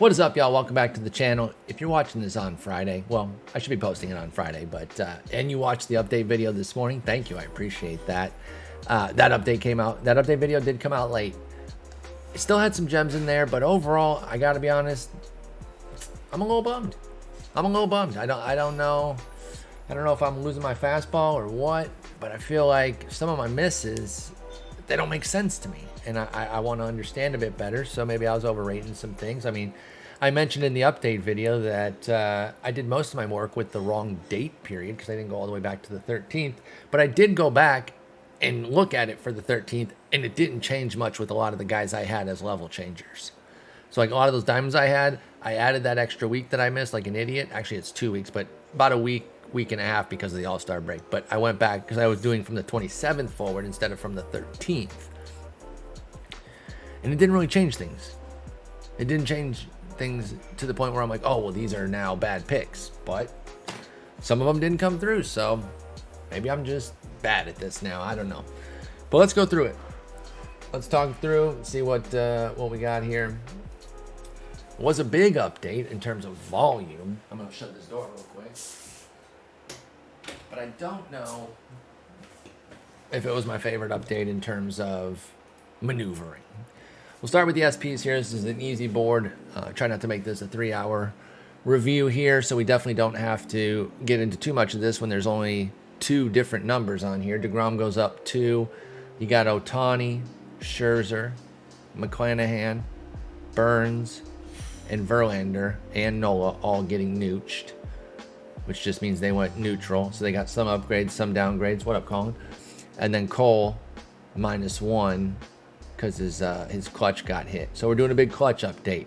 What is up, y'all? Welcome back to the channel. If you're watching this on Friday, well, I should be posting it on Friday, but and you watched the update video this morning, thank you. I appreciate that. That update came out. That update video did come out late. It still had some gems in there, but overall, I gotta be honest, I'm a little bummed. I don't know. I don't know if I'm losing my fastball or what, but I feel like some of my misses, they don't make sense to me. And I want to understand a bit better, so maybe I was overrating some things. I mean, I mentioned in the update video that I did most of my work with the wrong date period because I didn't go all the way back to the 13th. But I did go back and look at it for the 13th, and it didn't change much with a lot of the guys I had as level changers. So like a lot of those diamonds I had, I added that extra week that I missed like an idiot. Actually, it's 2 weeks, but about a week and a half because of the All-Star break. But I went back because I was doing from the 27th forward instead of from the 13th. And it didn't really change things. It didn't change things to the point where I'm like, oh, well, these are now bad picks. But some of them didn't come through, so maybe I'm just bad at this now. I don't know. But let's go through it. Let's talk through, see what we got here. It was a big update in terms of volume. I'm going to shut this door real quick. But I don't know if it was my favorite update in terms of maneuvering. We'll start with the SPs here. This is an easy board. Try not to make this a 3-hour review here, so we definitely don't have to get into too much of this when there's only 2 different numbers on here. DeGrom goes up 2. You got Ohtani, Scherzer, McClanahan, Burns, and Verlander and Nola all getting neutched, which just means they went neutral. So they got some upgrades, some downgrades. What up, Colin? And then Cole, -1. Because his clutch got hit. So we're doing a big clutch update,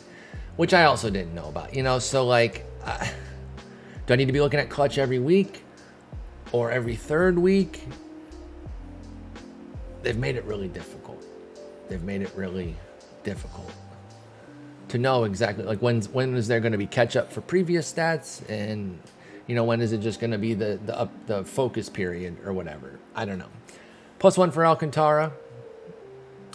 which I also didn't know about. So like, do I need to be looking at clutch every week or every 3rd week? They've made it really difficult. To know exactly, like when is there going to be catch up for previous stats, and when is it just going to be the focus period or whatever? I don't know. +1 for Alcantara.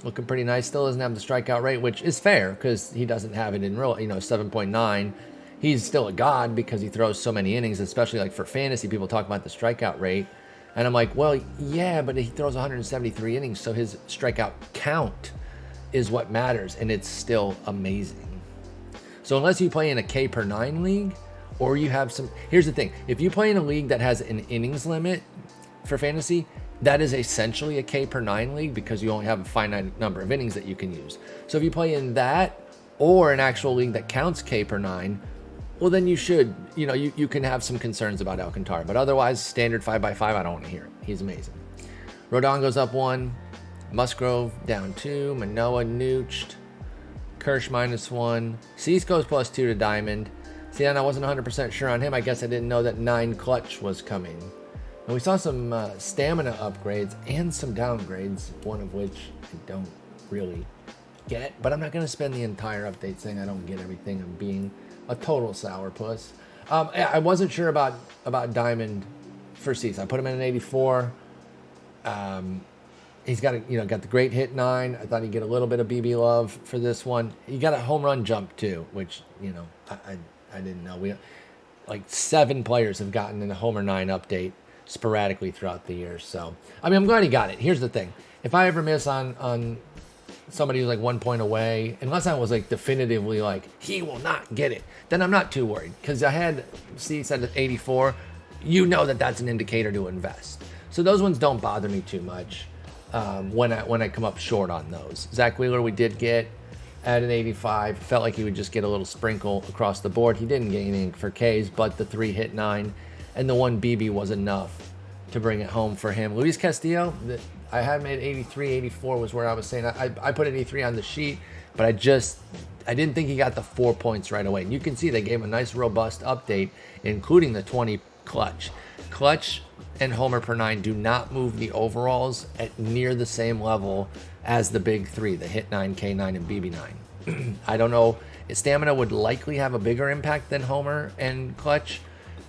Looking pretty nice. Still doesn't have the strikeout rate, which is fair because he doesn't have it in real, 7.9. He's still a god because he throws so many innings, especially like for fantasy. People talk about the strikeout rate. And I'm like, well, yeah, but he throws 173 innings, so his strikeout count is what matters, and it's still amazing. So unless you play in a K per 9 league, or you have some... Here's the thing. If you play in a league that has an innings limit for fantasy, that is essentially a K per 9 league because you only have a finite number of innings that you can use. So if you play in that or an actual league that counts K per 9, well, then you should, you can have some concerns about Alcantara. But otherwise, standard 5x5, I don't want to hear it. He's amazing. Rodon goes up 1. Musgrove down 2. Manoah neutched. Kirsch -1. Cease goes +2 to Diamond. See, and I wasn't 100% sure on him. I guess I didn't know that 9 clutch was coming. And we saw some stamina upgrades and some downgrades, one of which I don't really get. But I'm not going to spend the entire update saying I don't get everything. I'm being a total sourpuss. I wasn't sure about Diamond for Cease. I put him in an 84. He's got got the great hit 9. I thought he'd get a little bit of BB love for this one. He got a home run jump too, which I didn't know. Like 7 players have gotten in a homer 9 update sporadically throughout the year. So I mean, I'm glad he got it. Here's the thing: if I ever miss on somebody who's like 1 point away, unless I was like definitively like he will not get it, then I'm not too worried because I had Cease at 84. That's an indicator to invest. So those ones don't bother me too much when I come up short on those. Zach Wheeler we did get at an 85. Felt like he would just get a little sprinkle across the board. He didn't get anything for Ks, but the 3 hit 9 and the 1 BB was enough to bring it home for him. Luis Castillo, I had made 83, 84 was where I was saying. I put 83 on the sheet, but I didn't think he got the 4 points right away. And you can see they gave him a nice robust update, including the 20 clutch. Clutch and homer per 9 do not move the overalls at near the same level as the big 3, the hit 9, K9, and BB9. I don't know. Stamina would likely have a bigger impact than homer and clutch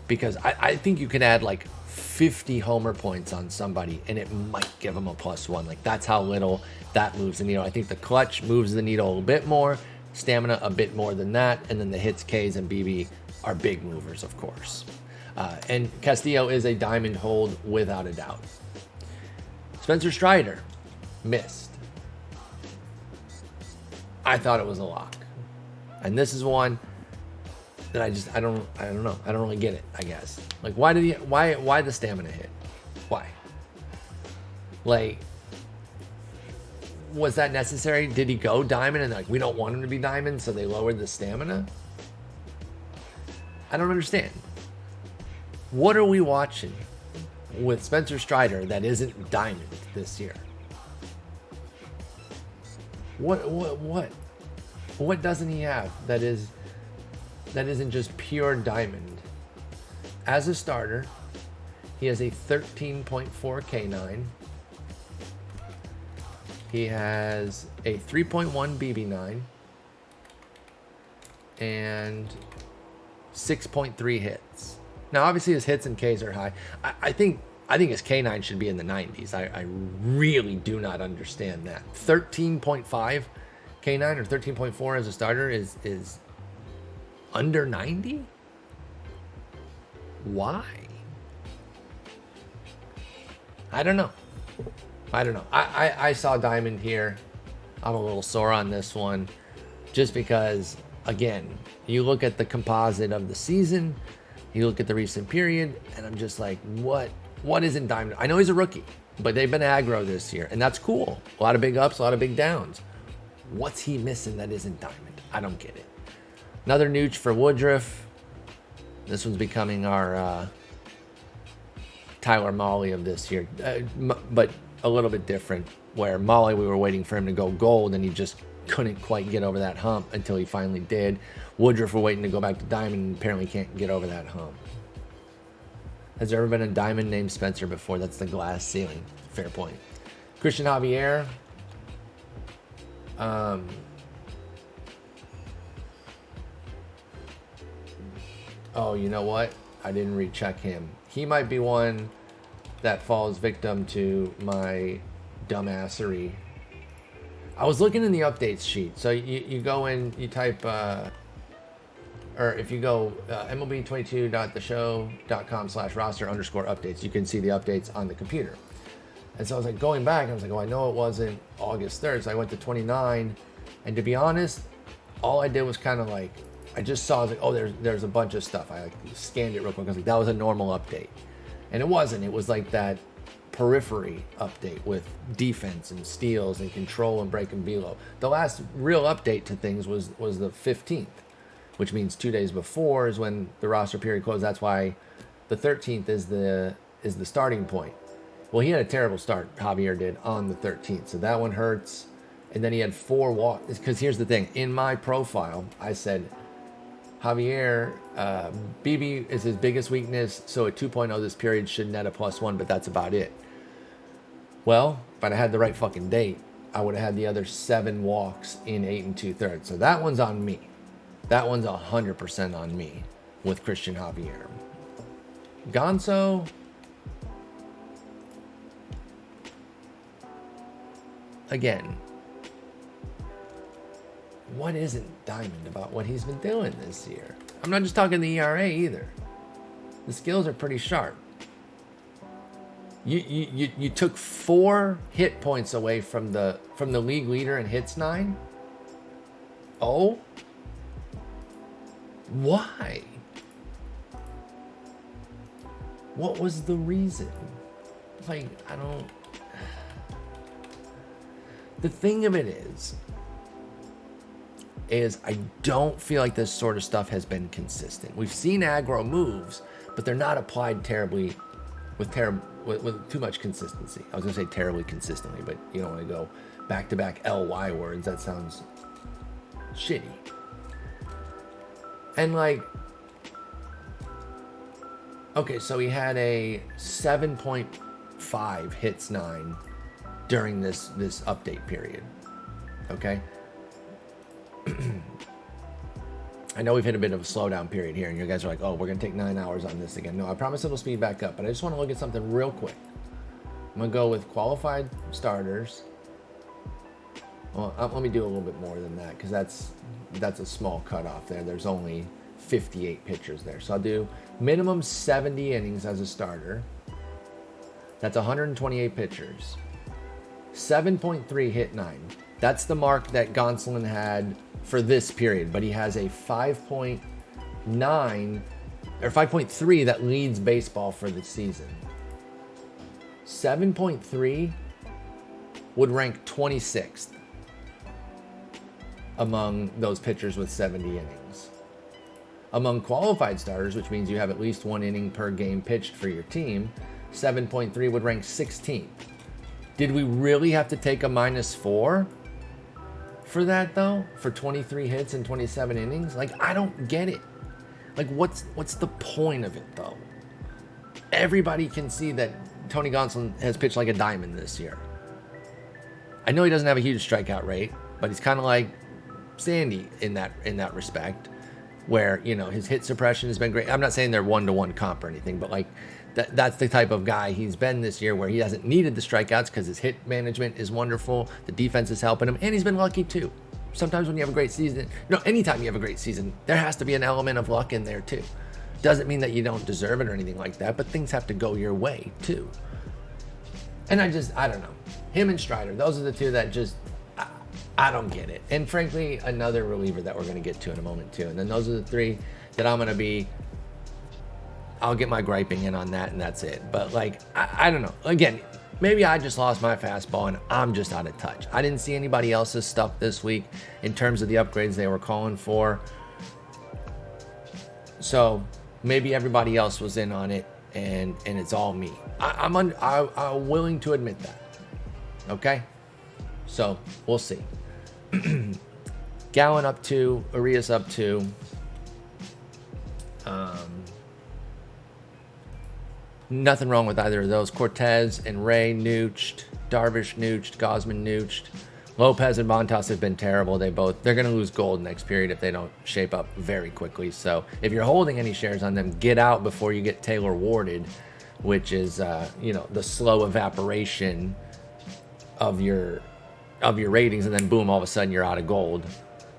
because I think you could add like 50 homer points on somebody and it might give them a +1. Like that's how little that moves the needle. I think the clutch moves the needle a little bit more. Stamina a bit more than that, and then the hits, Ks, and BB are big movers, of course. And Castillo is a diamond hold without a doubt. Spencer Strider missed. I thought it was a lock, and this is one that I don't know. I don't really get it. I guess like why the stamina hit? Why? Like, was that necessary? Did he go diamond and like we don't want him to be diamond, so they lowered the stamina? I don't understand. What are we watching with Spencer Strider that isn't diamond this year? What doesn't he have that isn't just pure diamond? As a starter, he has a 13.4 K9. He has a 3.1 BB9 and 6.3 hits. Now, obviously, his hits and Ks are high. I think his K9 should be in the 90s. I really do not understand that. 13.5 K9 or 13.4 as a starter is under 90? Why? I don't know. I saw diamond here. I'm a little sore on this one just because, again, you look at the composite of the season, you look at the recent period, and I'm just like, what isn't diamond? I know he's a rookie, but they've been aggro this year, and that's cool. A lot of big ups, a lot of big downs. What's he missing that isn't diamond? I don't get it. Another nooch for Woodruff. This one's becoming our Tyler Mahle of this year, but a little bit different, where Mahle, we were waiting for him to go gold, and he just couldn't quite get over that hump until he finally did. Woodruff, we're waiting to go back to diamond, and apparently can't get over that hump. Has there ever been a diamond named Spencer before? That's the glass ceiling. Fair point. Christian Javier. Oh, you know what? I didn't recheck him. He might be one that falls victim to my dumbassery. I was looking in the updates sheet. So you go in, you type, or if you go mlb22.theshow.com/roster_updates, you can see the updates on the computer. And so I was like going back, I was like, oh, I know it wasn't August 3rd. So I went to 29. And to be honest, all I did was kind of like, I just saw, I was like, oh, there's a bunch of stuff. I like scanned it real quick. I was like, that was a normal update. And it wasn't. It was like that periphery update with defense and steals and control and break and velo. The last real update to things was the 15th, which means 2 days before is when the roster period closed. That's why the 13th is the starting point. Well, he had a terrible start, Javier did, on the 13th. So that one hurts. And then he had 4 walks. Because here's the thing. In my profile, I said, Javier, BB is his biggest weakness, so at 2.0 this period should net a +1, but that's about it. Well, if I'd had the right fucking date, I would have had the other 7 walks in 8 2/3. So that one's on me. That one's 100% on me with Christian Javier. Gonzo, again, what isn't diamond about what he's been doing this year? I'm not just talking the ERA either. The skills are pretty sharp. You took 4 hit points away from the league leader in hits 9. Oh, why? What was the reason? Like, I don't. The thing of it is I don't feel like this sort of stuff has been consistent. We've seen aggro moves, but they're not applied terribly with too much consistency. I was gonna say terribly consistently, but you don't want to go back-to-back LY words. That sounds shitty. And like, okay, so he had a 7.5 hits 9 during this update period. Okay. I know we've hit a bit of a slowdown period here, and you guys are like, oh, we're going to take 9 hours on this again. No, I promise it'll speed back up, but I just want to look at something real quick. I'm going to go with qualified starters Well, let me do a little bit more than that because that's a small cutoff there. There's only 58 pitchers there. So I'll do minimum 70 innings as a starter. That's 128 pitchers. 7.3 hit 9. That's the mark that Gonsolin had for this period, but he has a 5.9 or 5.3 that leads baseball for the season. 7.3 would rank 26th among those pitchers with 70 innings. Among qualified starters, which means you have at least 1 inning per game pitched for your team, 7.3 would rank 16th. Did we really have to take a -4 for that though? For 23 hits and 27 innings? Like, I don't get it. Like, what's the point of it though? Everybody can see that Tony Gonsolin has pitched like a diamond this year. I know he doesn't have a huge strikeout rate, but he's kind of like Sandy in that respect, where, you know, his hit suppression has been great. I'm not saying they're 1-to-1 comp or anything, but like that's the type of guy he's been this year, where he hasn't needed the strikeouts because his hit management is wonderful. The defense is helping him, and he's been lucky too. Sometimes when you have a great season, anytime you have a great season, there has to be an element of luck in there too. Doesn't mean that you don't deserve it or anything like that, but things have to go your way too. And I don't know. Him and Strider, those are the two that just, I don't get it. And frankly, another reliever that we're going to get to in a moment too. And then those are the three that I'm going to be, I'll get my griping in on that, and that's it. But like, I don't know. Again, maybe I just lost my fastball and I'm just out of touch. I didn't see anybody else's stuff this week in terms of the upgrades they were calling for. So maybe everybody else was in on it, and it's all me. I'm willing to admit that. Okay? So we'll see. Gallen up 2, Arias up 2. Nothing wrong with either of those. Cortez and Ray nooched. Darvish nooched. Gosman nooched. Lopez and Montas have been terrible. They're going to lose gold next period if they don't shape up very quickly. So if you're holding any shares on them, get out before you get Taylor Warded, which is the slow evaporation of your ratings, and then boom, all of a sudden you're out of gold.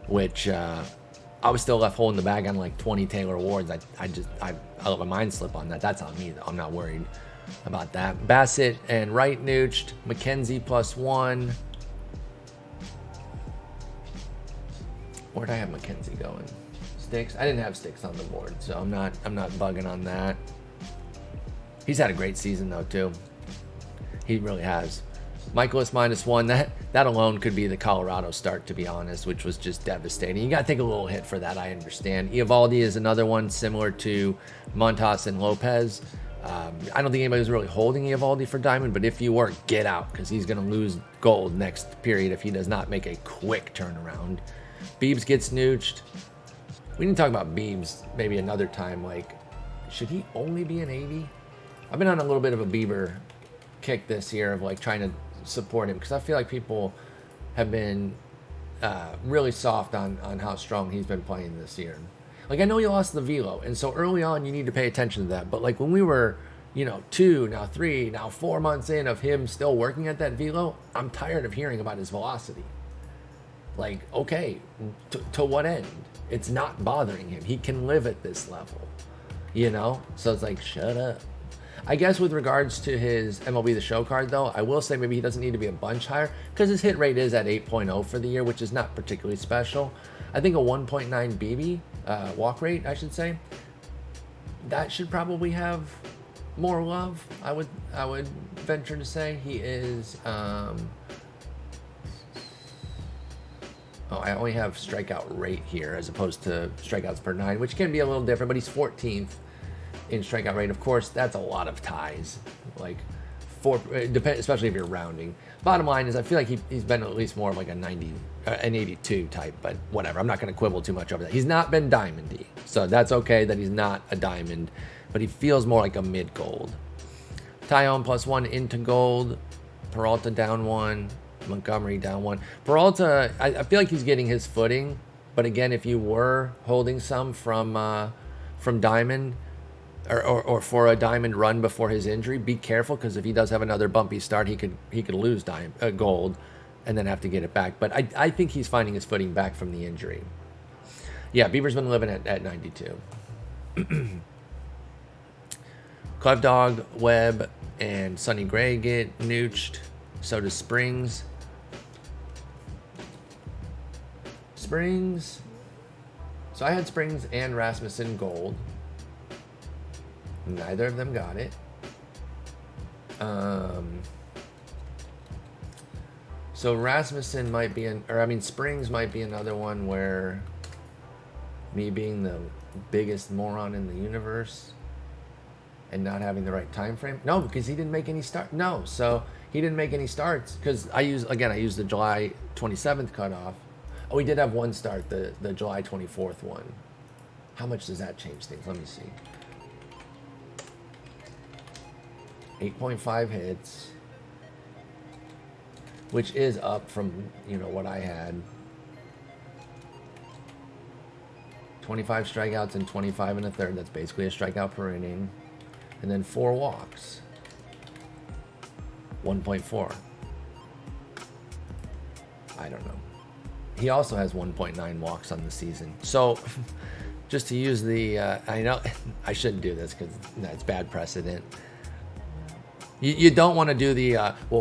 Which I was still left holding the bag on like 20 Taylor Wards. I let my mind slip on that. That's on me though. I'm not worried about that. Bassett and Wright nooched. McKenzie +1. Where'd I have McKenzie going? Sticks? I didn't have Sticks on the board, so I'm not bugging on that. He's had a great season though too. He really has. Michaelis -1. That alone could be the Colorado start, to be honest, which was just devastating. You got to take a little hit for that, I understand. Eovaldi is another one similar to Montas and Lopez. I don't think anybody was really holding Eovaldi for Diamond, but if you were, get out, because he's going to lose gold next period if he does not make a quick turnaround. Biebs gets nooched. We need to talk about Biebs maybe another time. Like, should he only be an 80? I've been on a little bit of a Bieber kick this year of like trying to support him, because I feel like people have been really soft on how strong he's been playing this year. Like, I know he lost the velo, and so early on you need to pay attention to that, but like when we were 2, now 3, now 4 months in of him still working at that velo, I'm tired of hearing about his velocity. Like, okay, to what end? It's not bothering him. He can live at this level, so it's like, shut up. I guess with regards to his MLB The Show card, though, I will say maybe he doesn't need to be a bunch higher, because his hit rate is at 8.0 for the year, which is not particularly special. I think a 1.9 BB, walk rate, I should say, that should probably have more love, I would venture to say. He is, I only have strikeout rate here as opposed to strikeouts per 9, which can be a little different, but he's 14th. In strikeout rate. Of course, that's a lot of ties, like especially if you're rounding. Bottom line is, I feel like he's been at least more of like a 90, an 82 type, but whatever. I'm not going to quibble too much over that. He's not been diamondy, so that's okay that he's not a diamond, but he feels more like a mid gold. Tyone +1 into gold. Peralta down 1. Montgomery down 1. Peralta, I feel like he's getting his footing, but again, if you were holding some from diamond, or for a diamond run before his injury, be careful, because if he does have another bumpy start, he could lose gold. and then have to get it back. But I think he's finding his footing back from the injury. Yeah, Bieber's been living at 92. Clev Dog, Webb, and Sonny Gray get nooched. So does Springs. So I had Springs and Rasmussen gold. Neither of them got it. So Rasmussen might be Springs might be another one where me being the biggest moron in the universe and not having the right time frame. No, because he didn't make any start. No, so he didn't make any starts because I used the July 27th cutoff. Oh, he did have one start, the July 24th one. How much does that change things? Let me see. 8.5 hits, which is up from, what I had. 25 strikeouts and 25 and a third. That's basically a strikeout per inning. And then 4 walks. 1.4. I don't know. He also has 1.9 walks on the season. So, just to use the, I know I shouldn't do this because that's bad precedent. You don't want to do the,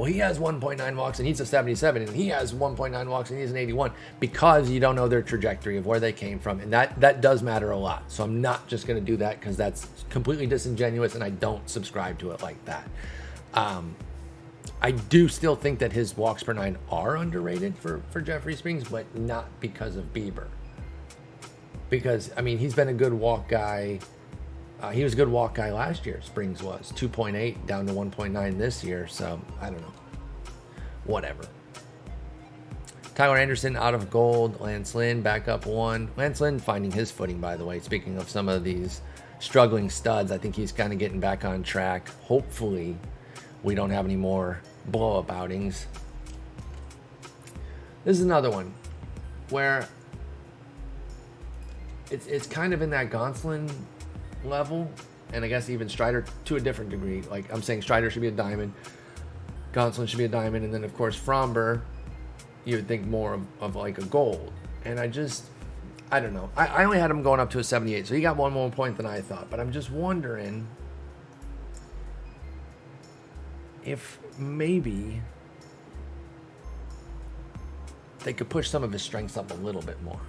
he has 1.9 walks and he's a 77, and he has 1.9 walks and he's an 81, because you don't know their trajectory of where they came from. And that does matter a lot. So I'm not just going to do that because that's completely disingenuous, and I don't subscribe to it like that. I do still think that his walks per 9 are underrated for Jeffrey Springs, but not because of Bieber. Because, he's been a good walk guy. He was a good walk guy last year. Springs was 2.8 down to 1.9 this year. So I don't know. Whatever. Tyler Anderson out of gold. Lance Lynn back up 1. Lance Lynn finding his footing, by the way. Speaking of some of these struggling studs, I think he's kind of getting back on track. Hopefully we don't have any more blow-up outings. This is another one where it's kind of in that Gonsolin level, and I guess even Strider to a different degree. Like, I'm saying Strider should be a diamond, Gonsolin should be a diamond, and then of course Fromber, you would think more of like a gold. And I don't know. I only had him going up to a 78, so he got one more point than I thought. But I'm just wondering if maybe they could push some of his strengths up a little bit more.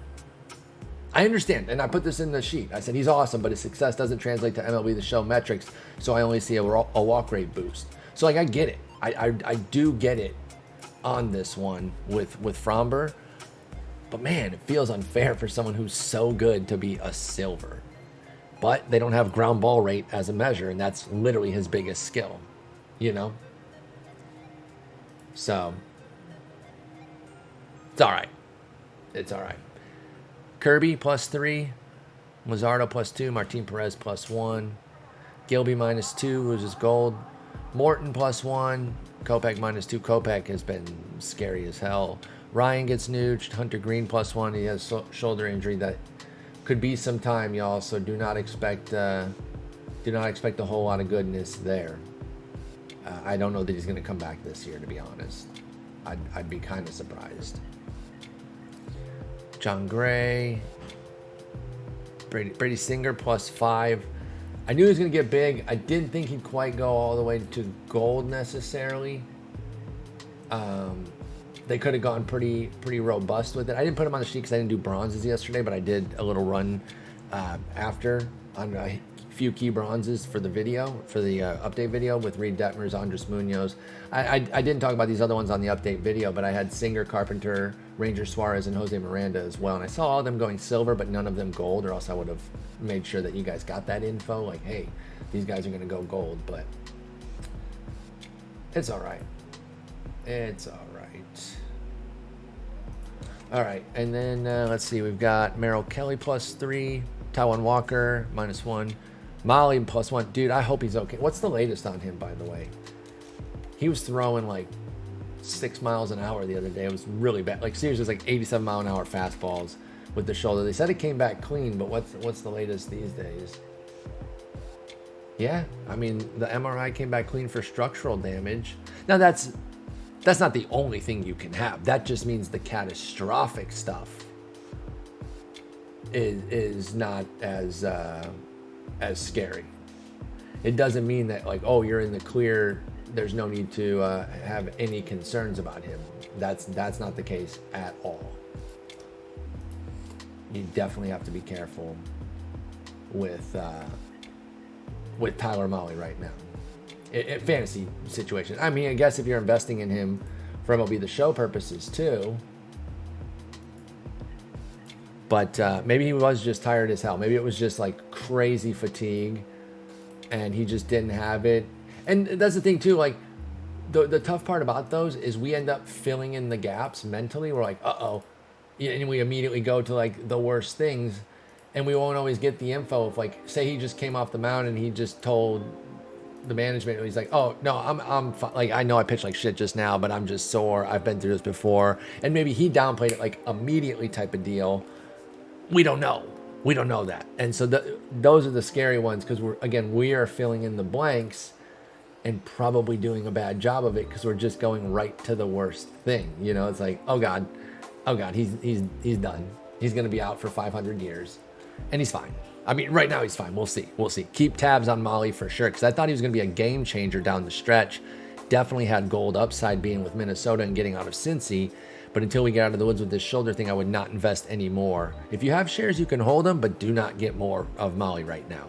I understand, and I put this in the sheet. I said he's awesome, but his success doesn't translate to MLB The Show metrics, so I only see a walk rate boost. So, I get it. I do get it on this one with Fromber. But, man, it feels unfair for someone who's so good to be a silver. But they don't have ground ball rate as a measure, and that's literally his biggest skill, So, it's all right. It's all right. Kirby +3, Luzardo +2, Martin Perez +1, Gilby -2, which is gold, Morton +1, Kopech -2. Kopech has been scary as hell. Ryan gets nooched, Hunter Green +1. He has shoulder injury that could be some time, y'all. So do not expect a whole lot of goodness there. I don't know that he's going to come back this year, to be honest. I'd be kind of surprised. John Gray, Brady Singer +5. I knew he was going to get big. I didn't think he'd quite go all the way to gold necessarily. They could have gone pretty robust with it. I didn't put him on the sheet because I didn't do bronzes yesterday, but I did a little run after on a few key bronzes for the video, for the update video with Reed Detmers, Andres Munoz. I didn't talk about these other ones on the update video, but I had Singer, Carpenter, Ranger Suarez, and Jose Miranda as well. And I saw all of them going silver, but none of them gold, or else I would have made sure that you guys got that info. Like, hey, these guys are going to go gold, but it's all right. It's all right. All right, and then let's see. We've got Merrill Kelly +3, Taiwan Walker -1, Molly +1. Dude, I hope he's okay. What's the latest on him, by the way? He was throwing like 6 miles an hour the other day. It was really bad. Like, seriously, it was like 87 mile an hour fastballs with the shoulder. They said it came back clean, but what's the latest these days? Yeah, I mean, the MRI came back clean for structural damage. Now, that's That's not the only thing you can have. That just means the catastrophic stuff is not as scary. It doesn't mean that, like, oh, you're in the clear, there's no need to have any concerns about him. That's not the case at all. You definitely have to be careful with Tyler Mahle right now. Fantasy situation. I mean, I guess if you're investing in him for MLB The Show purposes too. But maybe he was just tired as hell. Maybe it was just like crazy fatigue and he just didn't have it. And that's the thing too, like the tough part about those is we end up filling in the gaps mentally. We're like, uh-oh. And we immediately go to like the worst things and we won't always get the info of, like, say he just came off the mound and he just told the management, he's like, oh no, I'm fine. Like, I know I pitched like shit just now, but I'm just sore. I've been through this before. And maybe he downplayed it like immediately type of deal. We don't know. We don't know that. And so those are the scary ones because we are filling in the blanks and probably doing a bad job of it because we're just going right to the worst thing. You know, it's like, oh God, he's done. He's going to be out for 500 years and he's fine. I mean, right now he's fine. We'll see. Keep tabs on Mahle for sure because I thought he was going to be a game changer down the stretch. Definitely had gold upside being with Minnesota and getting out of Cincy. But until we get out of the woods with this shoulder thing, I would not invest any more. If you have shares, you can hold them, but do not get more of Mahle right now.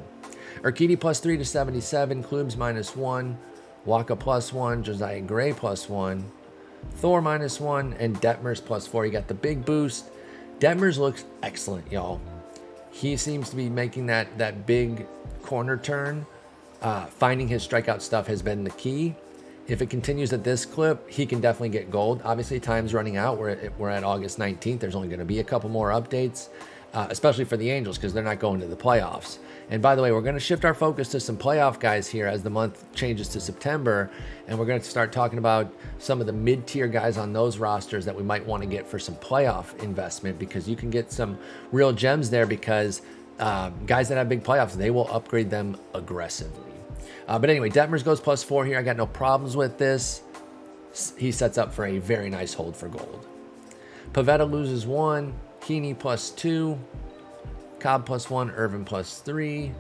Urquidy +3 to 77, Klubs -1, Waka +1, Josiah Gray +1, Thor -1, and Detmers +4. You got the big boost. Detmers looks excellent, y'all. He seems to be making that big corner turn. Finding his strikeout stuff has been the key. If it continues at this clip, he can definitely get gold. Obviously, time's running out. We're at August 19th. There's only going to be a couple more updates, especially for the Angels because they're not going to the playoffs. And by the way, we're going to shift our focus to some playoff guys here as the month changes to September. And we're going to start talking about some of the mid-tier guys on those rosters that we might want to get for some playoff investment because you can get some real gems there because guys that have big playoffs, they will upgrade them aggressively. But anyway, Detmers goes +4 here. I got no problems with this. He sets up for a very nice hold for gold. Pivetta loses 1. Heaney +2. Cobb +1. Irvin +3.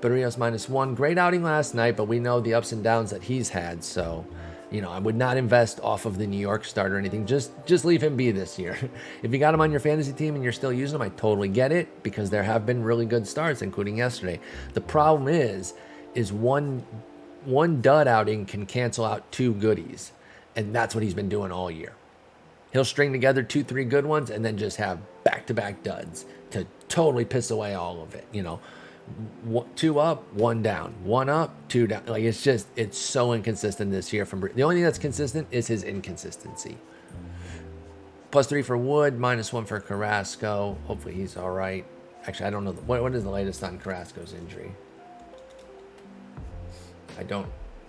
Barrios -1. Great outing last night, but we know the ups and downs that he's had. So, I would not invest off of the New York start or anything. Just leave him be this year. If you got him on your fantasy team and you're still using him, I totally get it because there have been really good starts, including yesterday. The problem is one dud outing can cancel out 2 goodies. And that's what he's been doing all year. He'll string together 2-3 good ones and then just have back-to-back duds to totally piss away all of it. 2 up, 1 down, 1 up, 2 down. Like it's so inconsistent this year. The only thing that's consistent is his inconsistency. +3 for Wood, -1 for Carrasco. Hopefully he's all right. Actually, I don't know. What is the latest on Carrasco's injury?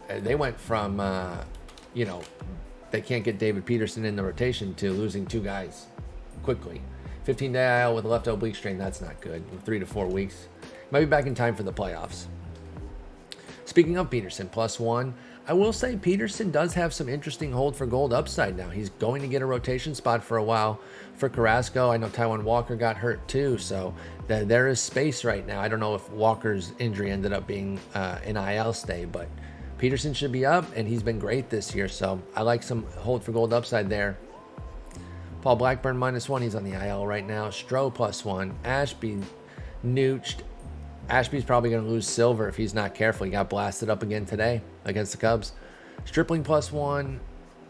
They went from, they can't get David Peterson in the rotation to losing 2 guys quickly. 15-day IL with a left oblique strain, that's not good. 3 to 4 weeks. Might be back in time for the playoffs. Speaking of Peterson, +1. I will say Peterson does have some interesting hold for gold upside now. He's going to get a rotation spot for a while for Carrasco. I know Taijuan Walker got hurt too, so there is space right now. I don't know if Walker's injury ended up being an IL stay, but Peterson should be up, and he's been great this year, so I like some hold for gold upside there. Paul Blackburn -1. He's on the IL right now. Stroh +1. Ashby nooched. Ashby's probably going to lose silver if he's not careful. He got blasted up again today against the Cubs. Stripling +1.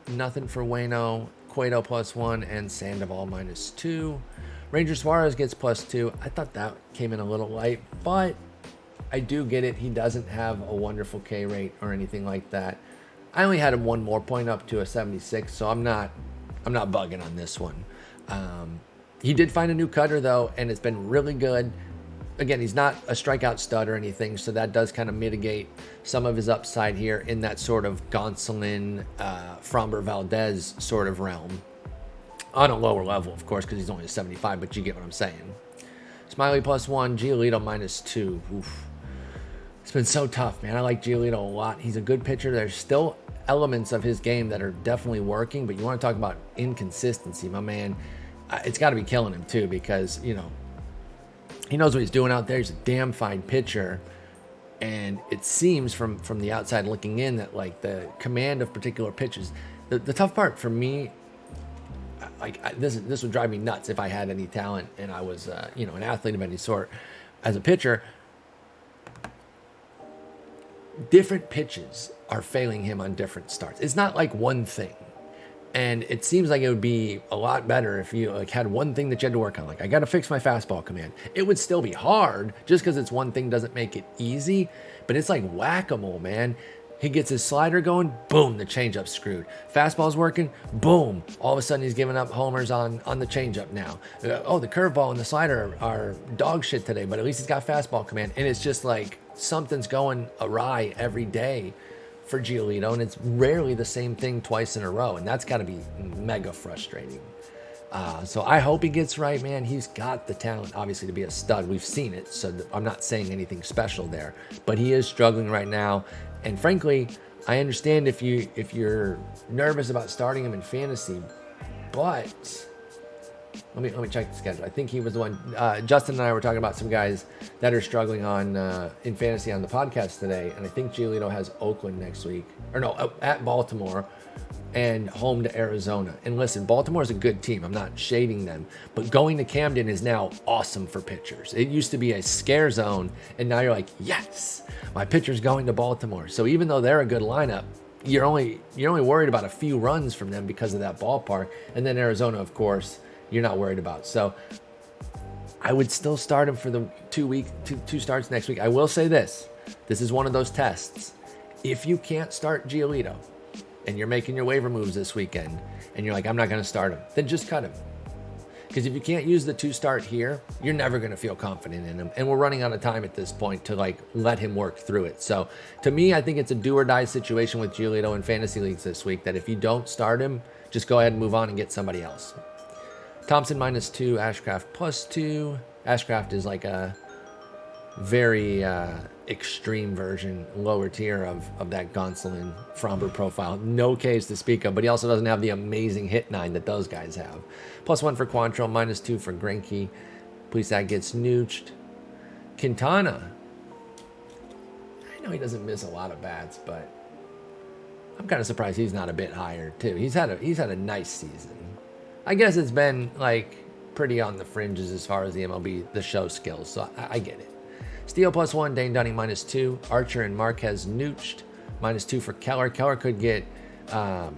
Nothing for Waino. Cueto +1. And Sandoval -2. Ranger Suarez gets +2. I thought that came in a little light, but I do get it. He doesn't have a wonderful K rate or anything like that. I only had him 1 more point up to a 76, so I'm not bugging on this one. He did find a new cutter though, and it's been really good. Again, he's not a strikeout stud or anything, so that does kind of mitigate some of his upside here in that sort of Gonsolin, Framber Valdez sort of realm. On a lower level, of course, because he's only a 75, but you get what I'm saying. Smiley +1, Giolito -2. Oof. It's been so tough, man. I like Giolito a lot. He's a good pitcher. There's still elements of his game that are definitely working, but you want to talk about inconsistency, my man. It's got to be killing him too, because he knows what he's doing out there. He's a damn fine pitcher, and it seems from the outside looking in that like the command of particular pitches. The tough part for me, this would drive me nuts if I had any talent and I was an athlete of any sort. As a pitcher, different pitches are failing him on different starts. It's not like one thing. And it seems like it would be a lot better if you had one thing that you had to work on. Like, I got to fix my fastball command. It would still be hard. Just because it's one thing doesn't make it easy. But it's like whack-a-mole, man. He gets his slider going, boom, the changeup's screwed. Fastball's working, boom. All of a sudden he's giving up homers on the changeup now. The curveball and the slider are dog shit today, but at least he's got fastball command. And it's just like something's going awry every day for Giolito, and it's rarely the same thing twice in a row, and that's got to be mega frustrating. So I hope he gets right, man. He's got the talent, obviously, to be a stud. We've seen it, so I'm not saying anything special there, but he is struggling right now. And frankly, I understand if you're nervous about starting him in fantasy, but let me check the schedule. I think he was the one. Justin and I were talking about some guys that are struggling in fantasy on the podcast today, and I think Giolito has Oakland next week, or no, at Baltimore, and home to Arizona. And listen, Baltimore is a good team. I'm not shading them, but going to Camden is now awesome for pitchers. It used to be a scare zone, and now you're like, yes, my pitcher's going to Baltimore. So even though they're a good lineup, you're only worried about a few runs from them because of that ballpark. And then Arizona, of course, you're not worried about. So I would still start him for the two starts next week. I will say this is one of those tests. If you can't start Giolito and you're making your waiver moves this weekend and you're like, I'm not going to start him, then just cut him. Because if you can't use the 2-start here, you're never going to feel confident in him. And we're running out of time at this point to let him work through it. So to me, I think it's a do or die situation with Giolito in fantasy leagues this week, that if you don't start him, just go ahead and move on and get somebody else. Thompson -2, Ashcraft +2. Ashcraft is like a very extreme version, lower tier of that Gonsolin Fromber profile. No Ks to speak of, but he also doesn't have the amazing hit 9 that those guys have. +1 for Quantrill, -2 for Greinke. Plesac gets nooched. Quintana, I know he doesn't miss a lot of bats, but I'm kind of surprised he's not a bit higher too. He's had a nice season. I guess it's been pretty on the fringes as far as the MLB, the show skills, so I get it. Steele +1, Dane Dunning -2, Archer and Marquez nooched, -2 for Keller. Keller could get a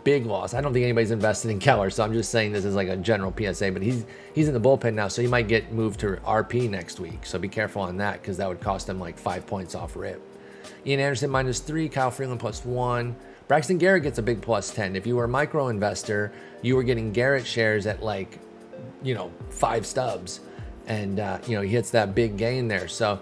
big loss. I don't think anybody's invested in Keller, so I'm just saying this is like a general PSA, but he's in the bullpen now, so he might get moved to RP next week, so be careful on that, because that would cost him 5 points off rip. Ian Anderson -3, Kyle Freeland +1. Braxton Garrett gets a big +10. If you were a micro investor, you were getting Garrett shares at 5 stubs, and he hits that big gain there. So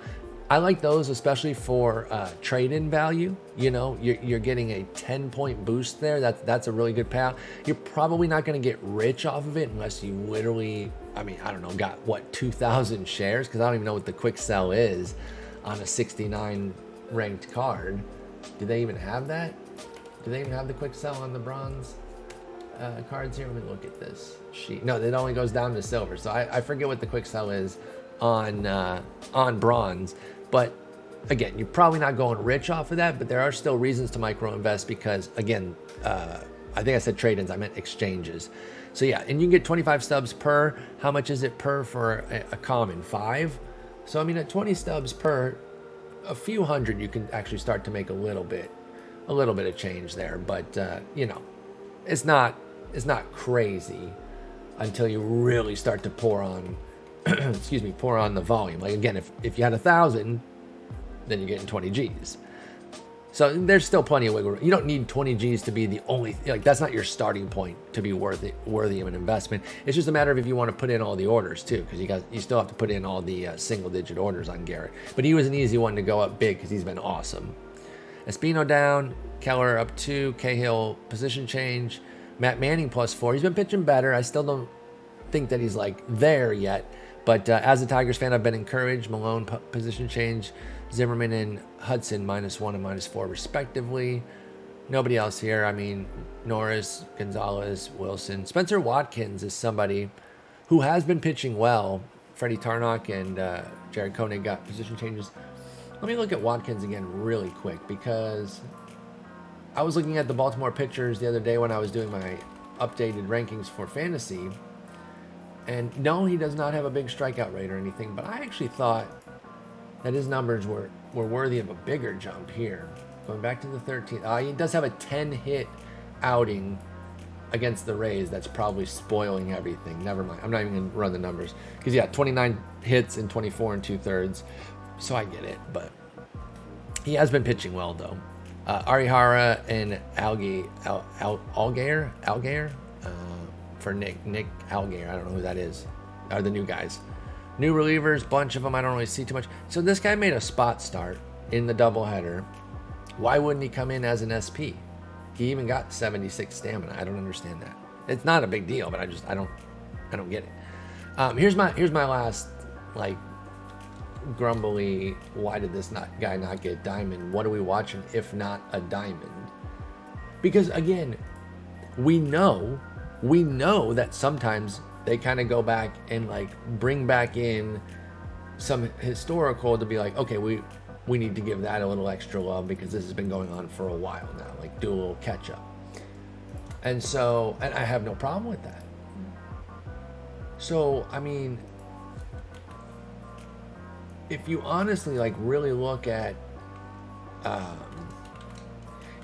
I like those, especially for trade-in value. You're getting a 10-point boost there. That's a really good payout. You're probably not going to get rich off of it unless you literally, got 2,000 shares, because I don't even know what the quick sell is on a 69 ranked card. Do they even have that? Do they even have the quick sell on the bronze cards here? Let me look at this sheet. No, it only goes down to silver. So I forget what the quick sell is on bronze. But again, you're probably not going rich off of that, but there are still reasons to micro invest because, again, I think I said trade-ins, I meant exchanges. So yeah, and you can get 25 stubs per. How much is it per for a common? 5? So at 20 stubs per, a few hundred, you can actually start to make a little bit of change there. But it's not crazy until you really start to pour on the volume. Again, if you had 1,000, then you're getting 20 G's. So there's still plenty of wiggle room. You don't need 20 G's to be the only, that's not your starting point to be worthy of an investment. It's just a matter of if you want to put in all the orders too, because you still have to put in all the single digit orders on Garrett. But he was an easy one to go up big because he's been awesome. Espino down, Keller up 2, Cahill position change, Matt Manning +4. He's been pitching better. I still don't think that he's there yet, but as a Tigers fan, I've been encouraged. Malone position change, Zimmerman and Hudson -1 and -4 respectively. Nobody else here. I mean, Norris, Gonzalez, Wilson. Spencer Watkins is somebody who has been pitching well. Freddie Tarnock and Jared Koenig got position changes. Let me look at Watkins again really quick, because I was looking at the Baltimore pitchers the other day when I was doing my updated rankings for fantasy. And no, he does not have a big strikeout rate or anything, but I actually thought that his numbers were worthy of a bigger jump here. Going back to the 13th. He does have a 10-hit outing against the Rays. That's probably spoiling everything. Never mind. I'm not even going to run the numbers. Because, yeah, 29 hits in 24 and 2/3. So I get it. But he has been pitching well, though. Arihara and Algair for Nick Algair. I don't know who that is. Are the new guys. New relievers, bunch of them. I don't really see too much. So this guy made a spot start in the doubleheader. Why wouldn't he come in as an SP? He even got 76 stamina. I don't understand that. It's not a big deal, but I don't get it. Here's my last like grumbly. Why did this guy not get diamond? What are we watching if not a diamond? Because again, we know that sometimes they kind of go back and like bring back in some historical to be like, okay, we need to give that a little extra love because this has been going on for a while now, like do a little catch up. And so, and I have no problem with that. So, I mean, if you honestly like really look at,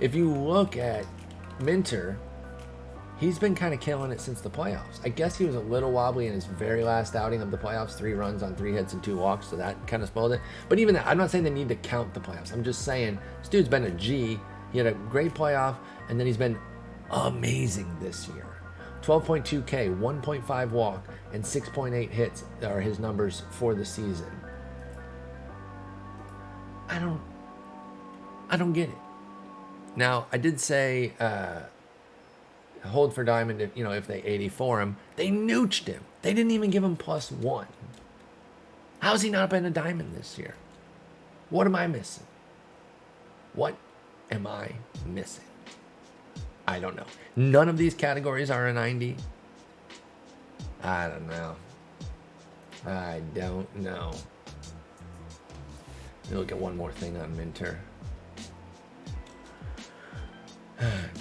if you look at Minter, he's been kind of killing it since the playoffs. I guess he was a little wobbly in his very last outing of the playoffs, 3 runs on 3 hits and 2 walks, so that kind of spoiled it. But even that, I'm not saying they need to count the playoffs. I'm just saying this dude's been a G. He had a great playoff, and then he's been amazing this year. 12.2 K, 1.5 walk, and 6.8 hits are his numbers for the season. I don't get it. Now, I did say hold for diamond if they 84 him. They nooched him. They didn't even give him +1. How's he not been a diamond this year? What am I missing? What am I missing? I don't know. None of these categories are a 90. I don't know. Let me look at one more thing on Minter.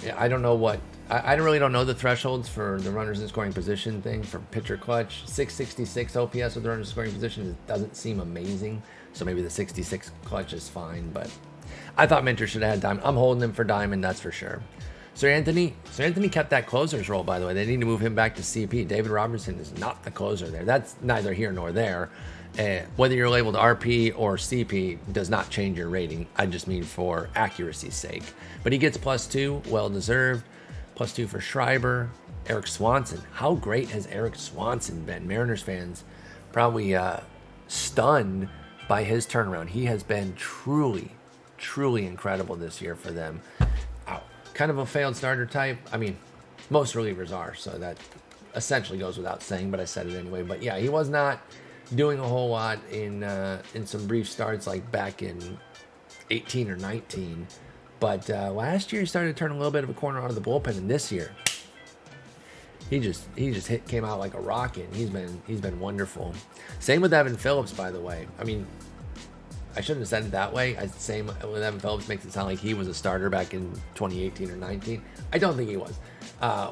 Yeah, I don't know what. I don't know the thresholds for the runners in scoring position thing for pitcher clutch. 666 OPS with the runners in scoring position doesn't seem amazing. So maybe the 66 clutch is fine. But I thought Minter should have had diamond. I'm holding him for diamond, that's for sure. Sir Anthony kept that closer's role, by the way. They need to move him back to CP. David Robertson is not the closer there. That's neither here nor there. Whether you're labeled RP or CP does not change your rating. I just mean for accuracy's sake. But he gets +2, well deserved. +2 for Schreiber. Eric Swanson. How great has Eric Swanson been? Mariners fans probably stunned by his turnaround. He has been truly, truly incredible this year for them. Kind of a failed starter type. I mean, most relievers are, so that essentially goes without saying, but I said it anyway. But yeah, he was not doing a whole lot in some brief starts like back in 18 or 19. But last year he started to turn a little bit of a corner out of the bullpen, and this year he just came out like a rocket. He's been wonderful. Same with Evan Phillips, by the way. I mean, I shouldn't have said it that way. Same with Evan Phillips makes it sound like he was a starter back in 2018 or 19. I don't think he was.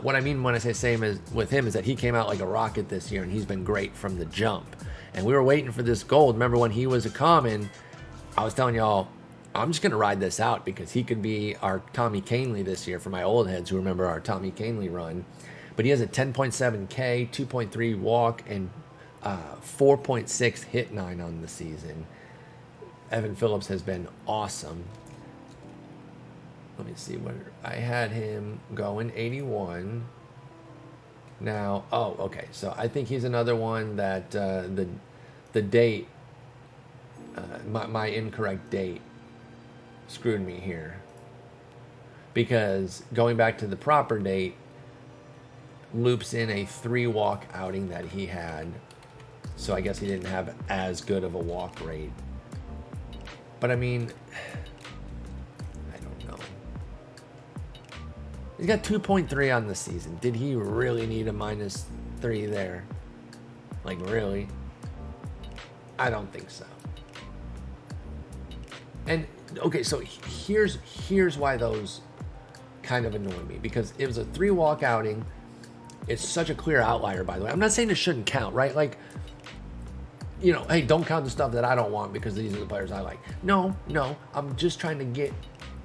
What I mean when I say same as with him is that he came out like a rocket this year, and he's been great from the jump. And we were waiting for this gold. Remember when he was a common, I was telling y'all, I'm just going to ride this out because he could be our Tommy Canely this year for my old heads who remember our Tommy Canely run. But he has a 10.7 K, 2.3 walk, and 4.6 hit 9 on the season. Evan Phillips has been awesome. Let me see what I had him going 81. Now, okay. So I think he's another one that the date, my incorrect date, screwed me here. Because going back to the proper date loops in a 3-walk outing that he had. So I guess he didn't have as good of a walk rate. But I mean, I don't know. He's got 2.3 on the season. Did he really need a -3 there? Like, really? I don't think so. And okay, so here's why those kind of annoy me, because it was a 3-walk outing. It's such a clear outlier, by the way. I'm not saying it shouldn't count, right? Like, you know, hey, don't count the stuff that I don't want because these are the players I like. No, I'm just trying to get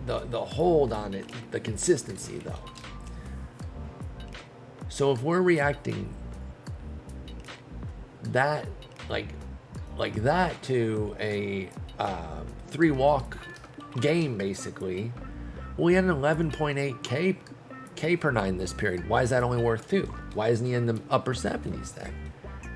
the hold on it, the consistency, though. So if we're reacting that like that to a 3-walk game, basically, well, he had an 11.8 K per 9 this period. Why is that only worth 2? Why isn't he in the upper 70s then?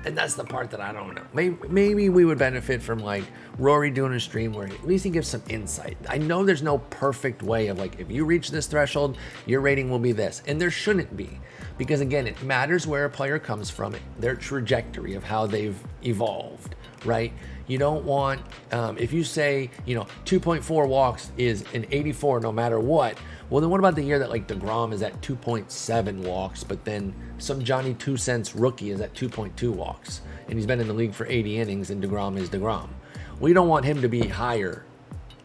And that's the part that I don't know. Maybe we would benefit from like Rory doing a stream where at least he gives some insight. I know there's no perfect way of like, if you reach this threshold, your rating will be this. And there shouldn't be. Because again, it matters where a player comes from, their trajectory of how they've evolved, right? You don't want, if you say, 2.4 walks is an 84 no matter what, well, then what about the year that like DeGrom is at 2.7 walks, but then some Johnny 2 Cents rookie is at 2.2 walks, and he's been in the league for 80 innings, and DeGrom is DeGrom. We don't want him to be higher.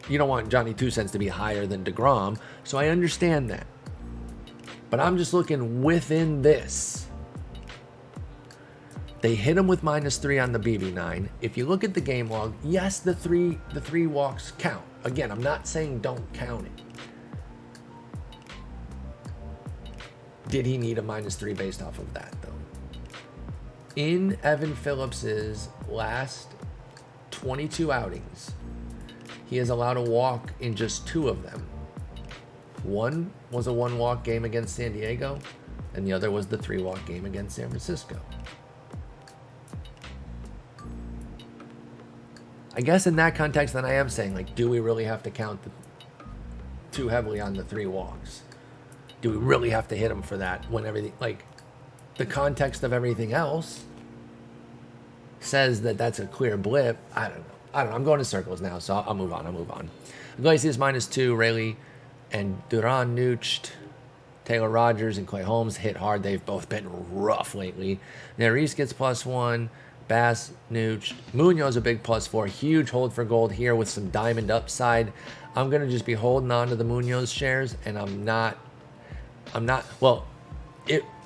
You don't want Johnny 2 Cents to be higher than DeGrom, so I understand that. But I'm just looking within this. They hit him with -3 on the BB9. If you look at the game log, yes, the three walks count. Again, I'm not saying don't count it. Did he need a -3 based off of that, though? In Evan Phillips's last 22 outings, he has allowed a walk in just 2 of them. One was a 1-walk game against San Diego, and the other was the 3-walk game against San Francisco. I guess in that context, then I am saying, like, do we really have to count too heavily on the 3 walks? Do we really have to hit him for that when everything, like, the context of everything else says that that's a clear blip? I don't know. I'm going in circles now, so I'll move on. Iglesias -2, Rayleigh and Duran nooched. Taylor Rogers and Clay Holmes hit hard. They've both been rough lately. Neris gets +1. Bass nooched. Munoz a big +4. Huge hold for gold here with some diamond upside. I'm going to just be holding on to the Munoz shares, and I'm not, well,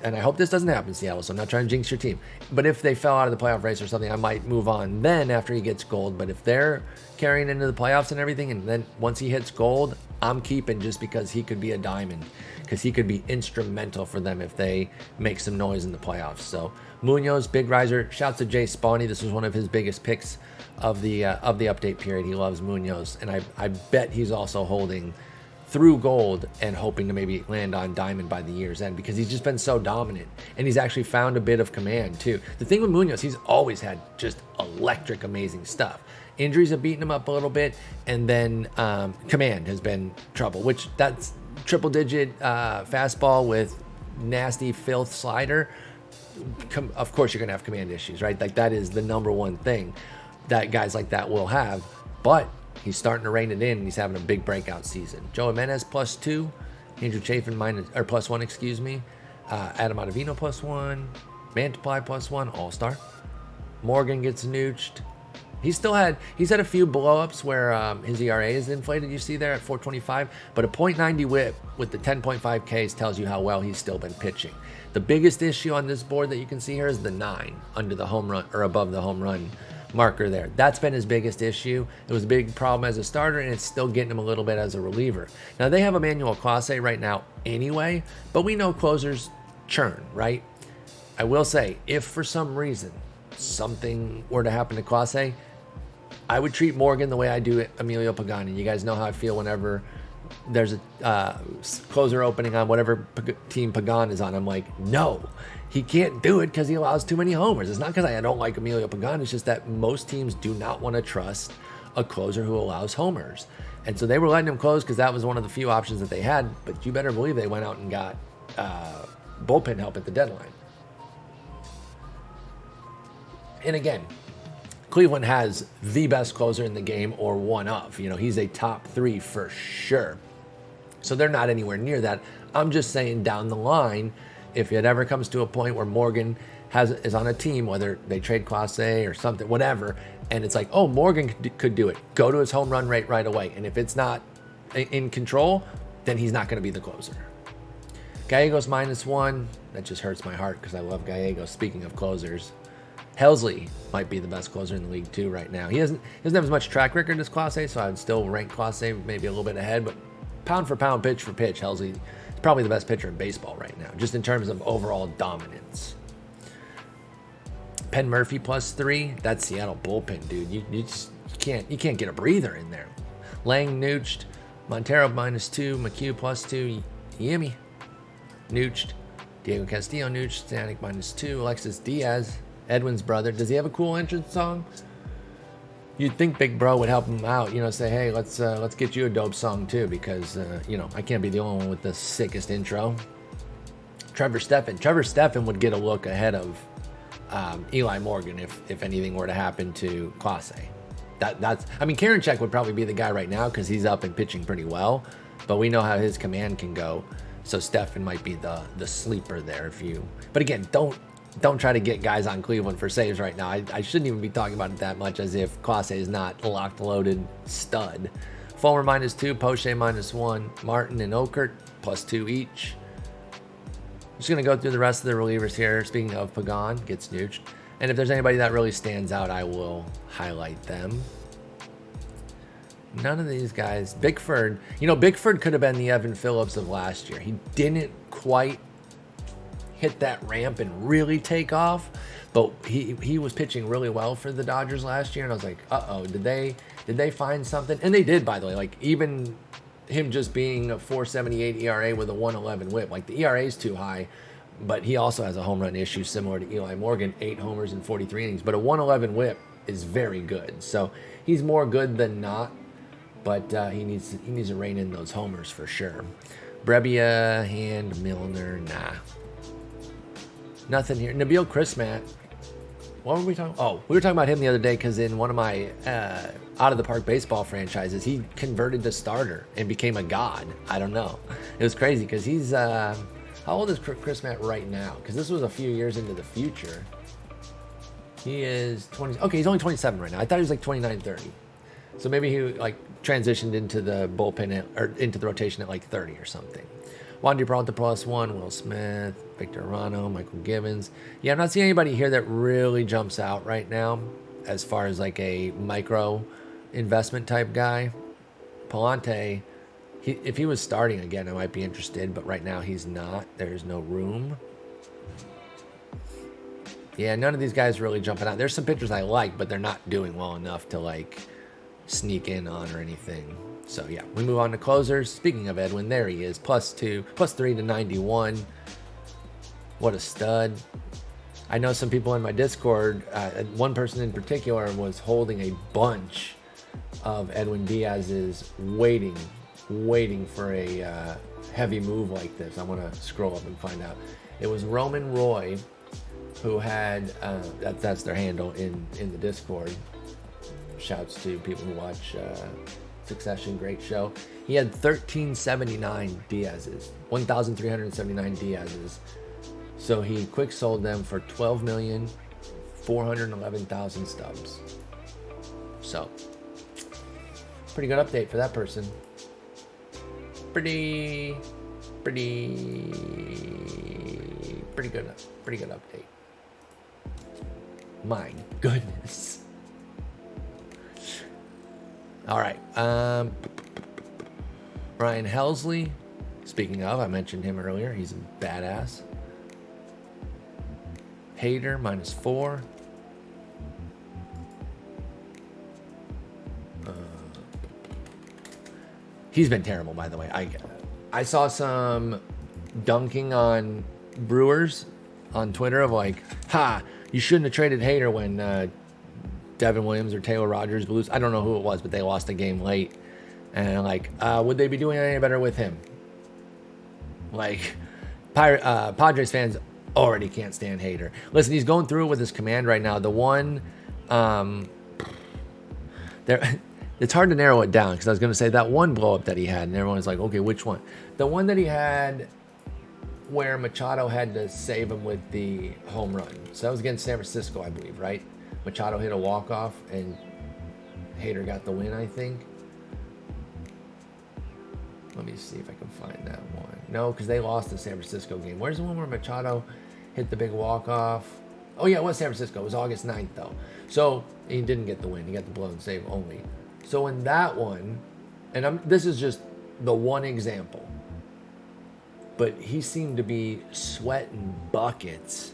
and I hope this doesn't happen, Seattle, so I'm not trying to jinx your team. But if they fell out of the playoff race or something, I might move on then after he gets gold. But if they're carrying into the playoffs and everything, and then once he hits gold, I'm keeping just because he could be a diamond, because he could be instrumental for them if they make some noise in the playoffs. So Munoz, big riser. Shouts to Jay Spawney. This was one of his biggest picks of the update period. He loves Munoz, and I bet he's also holding through gold and hoping to maybe land on diamond by the year's end, because he's just been so dominant, and he's actually found a bit of command too. The thing with Munoz, he's always had just electric, amazing stuff. Injuries have beaten him up a little bit, and then command has been trouble, which that's triple-digit fastball with nasty filth slider. Of course you're going to have command issues, right? Like, that is the number one thing that guys like that will have, but he's starting to rein it in, and he's having a big breakout season. Joe Jimenez +2, Andrew Chafin +1, excuse me. Adam Ottavino +1, Mantiply +1, All-Star. Morgan gets nooched. He's had a few blow-ups where his ERA is inflated, you see there at 4.25, but a .90 whip with the 10.5 Ks tells you how well he's still been pitching. The biggest issue on this board that you can see here is the 9 under the home run, or above the home run marker there. That's been his biggest issue. It was a big problem as a starter, and it's still getting him a little bit as a reliever. Now, they have Emmanuel Clase right now anyway, but we know closers churn, right? I will say, if for some reason something were to happen to Clase, I would treat Morgan the way I do Emilio Pagani. You guys know how I feel whenever there's a closer opening on whatever team Pagan is on. I'm like, no, he can't do it because he allows too many homers. It's not because I don't like Emilio Pagan. It's just that most teams do not want to trust a closer who allows homers. And so they were letting him close because that was one of the few options that they had. But you better believe they went out and got bullpen help at the deadline. And again, Cleveland has the best closer in the game, or one of. He's a top 3 for sure. So they're not anywhere near that. I'm just saying down the line, if it ever comes to a point where Morgan is on a team, whether they trade Clase or something, whatever, and it's like, oh, Morgan could do it. Go to his home run rate right away. And if it's not in control, then he's not going to be the closer. Gallegos -1. That just hurts my heart because I love Gallegos. Speaking of closers, Helsley might be the best closer in the league too right now. He doesn't have as much track record as Clase, so I'd still rank Clase maybe a little bit ahead. But pound for pound, pitch for pitch, Helsley is probably the best pitcher in baseball right now, just in terms of overall dominance. Penn Murphy +3. That Seattle bullpen, dude. You can't get a breather in there. Lang nooched. Montero -2. McHugh +2. Yimmy nooched. Diego Castillo nooched. Stanek -2. Alexis Diaz, Edwin's brother. Does he have a cool entrance song? You'd think Big Bro would help him out. Say, hey, let's get you a dope song too, because I can't be the only one with the sickest intro. Trevor Stephan would get a look ahead of Eli Morgan if anything were to happen to Clase. Karinchak would probably be the guy right now because he's up and pitching pretty well, but we know how his command can go. So Stephan might be the sleeper there but again, don't try to get guys on Cleveland for saves right now. I shouldn't even be talking about it that much as if Clase is not a locked loaded stud. Fulmer -2, Poche -1, Martin and Okert +2 each. I'm just going to go through the rest of the relievers here. Speaking of, Pagan gets nooched. And if there's anybody that really stands out, I will highlight them. None of these guys. Bickford. Bickford could have been the Evan Phillips of last year. He didn't quite hit that ramp and really take off, but he was pitching really well for the Dodgers last year. And I was like, uh-oh, did they find something? And they did, by the way. Like, even him just being a 4.78 ERA with a 1.11 whip. Like, the ERA is too high, but he also has a home run issue similar to Eli Morgan, 8 homers in 43 innings. But a 1.11 whip is very good. So he's more good than not, but he needs to rein in those homers for sure. Brebbia, Hand, Milner, nah. Nothing here. Nabil Chrismat. What were we talking? Oh, we were talking about him the other day because in one of my out of the park baseball franchises, he converted to starter and became a god. I don't know. It was crazy because he's how old is Chrismat right now? Because this was a few years into the future. He is 20. Okay, he's only 27 right now. I thought he was like 29, 30. So maybe he transitioned into the bullpen or into the rotation at 30 or something. Wandy Peralta +1, Will Smith, Victor Arano, Michael Givens. Yeah, I'm not seeing anybody here that really jumps out right now as far as a micro investment type guy. Palante, if he was starting again, I might be interested, but right now he's not. There's no room. Yeah, none of these guys really jumping out. There's some pitchers I like, but they're not doing well enough to sneak in on or anything. So yeah, we move on to closers. Speaking of Edwin, there he is, +3 to 91. What a stud. I know some people in my Discord, one person in particular was holding a bunch of Edwin Diaz's waiting for a heavy move like this. I want to scroll up and find out. It was Roman Roy who had, that's their handle in the Discord. Shouts to people who watch Succession, great show. He had 1,379 Diaz's, 1,379 Diaz's. So he quick sold them for 12,411,000 stubs. So, pretty good update for that person. Pretty good update. My goodness. All right. Ryan Helsley. Speaking of, I mentioned him earlier. He's a badass. Hader -4. He's been terrible, by the way. I saw some dunking on Brewers on Twitter of you shouldn't have traded Hader when Devin Williams or Taylor Rogers lose. I don't know who it was, but they lost a game late. And would they be doing any better with him? Padres fans already can't stand Hader. Listen, he's going through it with his command right now. The one, it's hard to narrow it down because I was going to say that one blow up that he had, and everyone's like, okay, which one? The one that he had where Machado had to save him with the home run. So that was against San Francisco, I believe, right? Machado hit a walk-off and Hader got the win, I think. Let me see if I can find that one. No, because they lost the San Francisco game. Where's the one where Machado hit the big walk-off? Oh, yeah, it was San Francisco. It was August 9th, though. So he didn't get the win. He got the blown save only. So in that one, and this is just the one example, but he seemed to be sweating buckets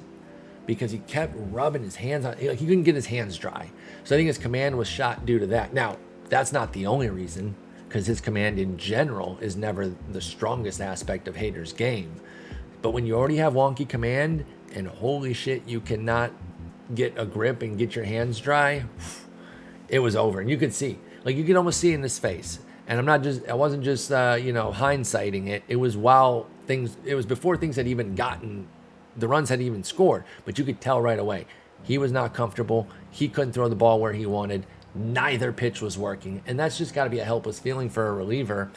because he kept rubbing his hands on. He couldn't get his hands dry. So I think his command was shot due to that. Now, that's not the only reason, because his command in general is never the strongest aspect of Hader's game. But when you already have wonky command and holy shit, you cannot get a grip and get your hands dry, it was over. And you could see, like you could almost see in his face. And I wasn't just hindsighting it. It was before things had even gotten, the runs had even scored, but you could tell right away. He was not comfortable. He couldn't throw the ball where he wanted. Neither pitch was working. And that's just got to be a helpless feeling for a reliever,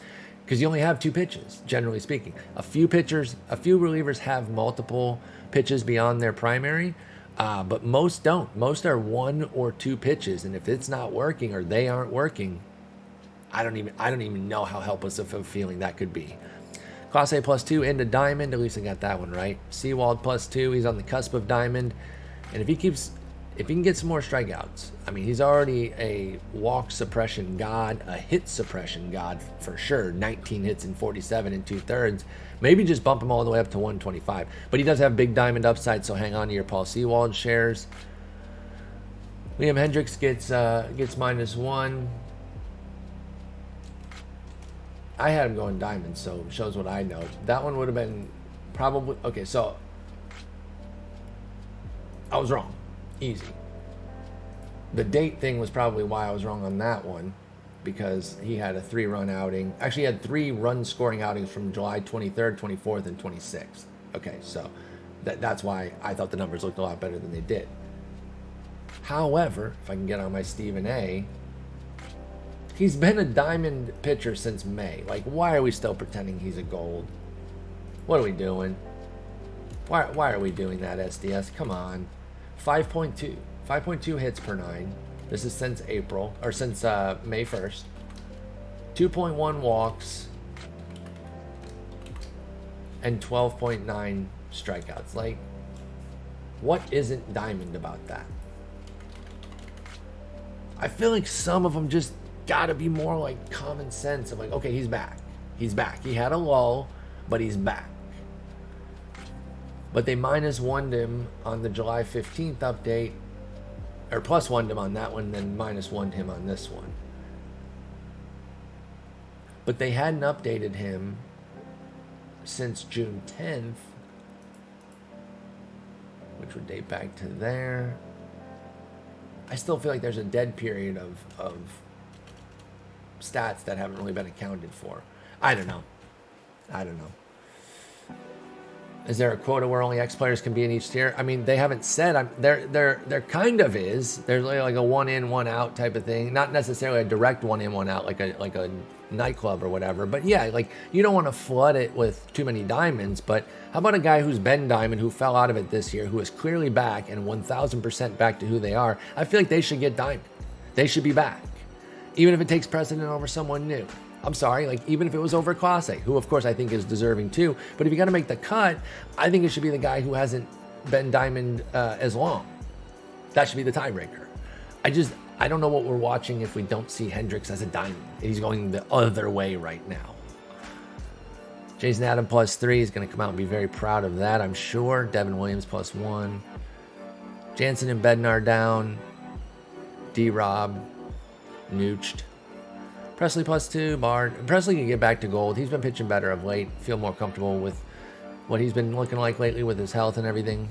because you only have 2 pitches, generally speaking. A few relievers have multiple pitches beyond their primary, but most don't. Most are 1 or 2 pitches. And if it's not working or they aren't working, I don't even know how helpless of a feeling that could be. Class A +2 into Diamond. At least I got that one right. Seawald +2. He's on the cusp of Diamond. And if he can get some more strikeouts, I mean, he's already a walk suppression god, a hit suppression god for sure. 19 hits in 47 and 2/3. Maybe just bump him all the way up to 125. But he does have big Diamond upside, so hang on to your Paul Seawald shares. Liam Hendricks gets -1. I had him going Diamond, so shows what I know. That one would have been probably... Okay, so I was wrong. Easy. The date thing was probably why I was wrong on that one, because he had a 3-run outing. Actually, he had 3 run scoring outings from July 23rd, 24th, and 26th. Okay, so that's why I thought the numbers looked a lot better than they did. However, if I can get on my Stephen A., he's been a Diamond pitcher since May. Like, why are we still pretending he's a gold? What are we doing? Why are we doing that, SDS? Come on. 5.2 hits per 9. This is since April, or since May 1st. 2.1 walks and 12.9 strikeouts. Like, what isn't Diamond about that? I feel like some of them just gotta be more like common sense of like, okay, he's back. He's back. He had a lull, but he's back. But they -1'd him on the July 15th update, or +1'd him on that one, then -1'd him on this one. But they hadn't updated him since June 10th, which would date back to there. I still feel like there's a dead period of stats that haven't really been accounted for. I don't know. Is there a quota where only X players can be in each tier? I mean, they haven't said. There kind of is. There's like a 1 in, 1 out type of thing. Not necessarily a direct 1 in, 1 out like a nightclub or whatever. But yeah, like you don't want to flood it with too many diamonds. But how about a guy who's been diamond, who fell out of it this year, who is clearly back and 1,000% back to who they are? I feel like they should get diamond. They should be back, even if it takes precedent over someone new. I'm sorry, like even if it was over Class A, who of course I think is deserving too. But if you got to make the cut, I think it should be the guy who hasn't been diamond as long. That should be the tiebreaker. I don't know what we're watching if we don't see Hendricks as a diamond. He's going the other way right now. Jason Adam +3 is going to come out and be very proud of that, I'm sure. Devin Williams +1. Jansen and Bednar down. D-Rob nooched. Presley +2, Bard. Presley can get back to gold. He's been pitching better of late. Feel more comfortable with what he's been looking like lately with his health and everything.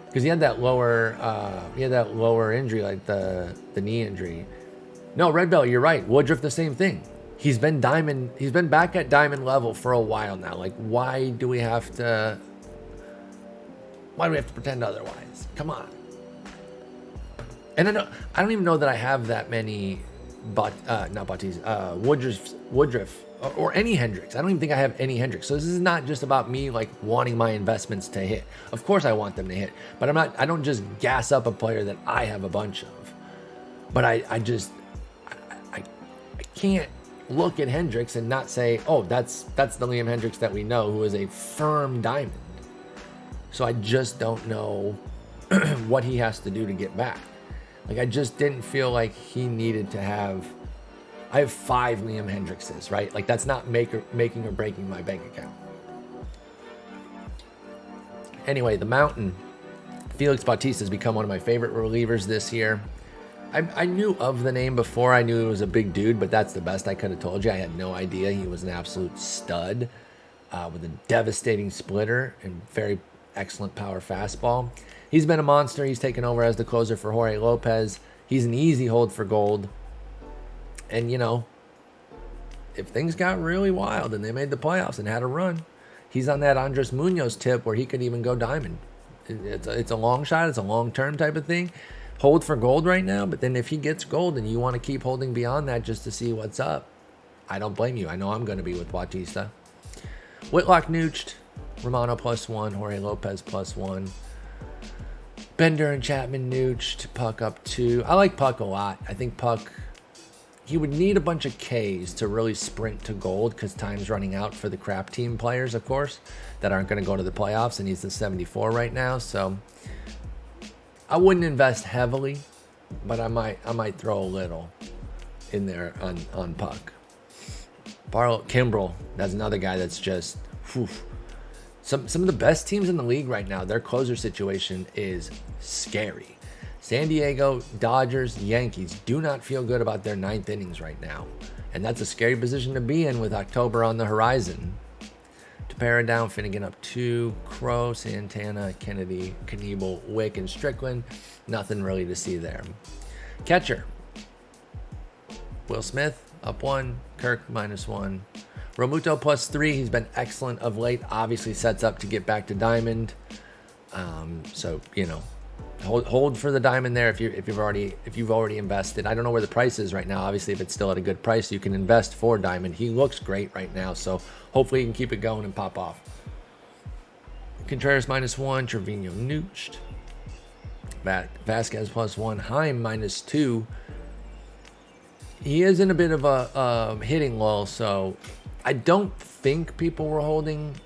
Because he had that lower injury, like the knee injury. No, Red Belt, you're right. Woodruff, the same thing. He's been diamond. He's been back at diamond level for a while now. Like, why do we have to pretend otherwise? Come on. And I don't even know that I have that many. Woodruff or any Hendricks. I don't even think I have any Hendricks. So this is not just about me like wanting my investments to hit. Of course I want them to hit, but I don't just gas up a player that I have a bunch of. But I can't look at Hendricks and not say, oh, that's the Liam Hendricks that we know, who is a firm diamond. So I just don't know what he has to do to get back. Like, I just didn't feel like he needed to have. I have 5 Liam Hendrickses, right? Like, that's not making or breaking my bank account. Anyway, the Mountain. Felix Bautista has become one of my favorite relievers this year. I knew of the name before. I knew he was a big dude, but that's the best I could have told you. I had no idea he was an absolute stud with a devastating splitter and very excellent power fastball. He's been a monster. He's taken over as the closer for Jorge Lopez. He's an easy hold for gold. And, you know, if things got really wild and they made the playoffs and had a run, he's on that Andres Munoz tip where he could even go diamond. It's a long shot. It's a long-term type of thing. Hold for gold right now, but then if he gets gold and you want to keep holding beyond that just to see what's up, I don't blame you. I know I'm going to be with Bautista. Whitlock nooched. Romano +1. Jorge Lopez +1. Bender and Chapman nooched. Puck up 2. I like Puck a lot. I think Puck, he would need a bunch of Ks to really sprint to gold because time's running out for the crap team players, of course, that aren't going to go to the playoffs, and he's the 74 right now. So I wouldn't invest heavily, but I might throw a little in there on Puck. Kimbrel, that's another guy that's just whew. Some of the best teams in the league right now, their closer situation is scary. San Diego, Dodgers, Yankees do not feel good about their 9th innings right now. And that's a scary position to be in with October on the horizon. Tepera down, Finnegan up 2, Crow, Santana, Kennedy, Knievel, Wick, and Strickland. Nothing really to see there. Catcher. Will Smith up 1, Kirk -1. Romuto +3. He's been excellent of late. Obviously sets up to get back to diamond. So, you know, hold for the diamond there if you've already invested. I don't know where the price is right now. Obviously, if it's still at a good price, you can invest for diamond. He looks great right now, so hopefully he can keep it going and pop off. Contreras -1, Trevino nooched. Vasquez +1, Heim -2. He is in a bit of a hitting lull, so I don't think people were holding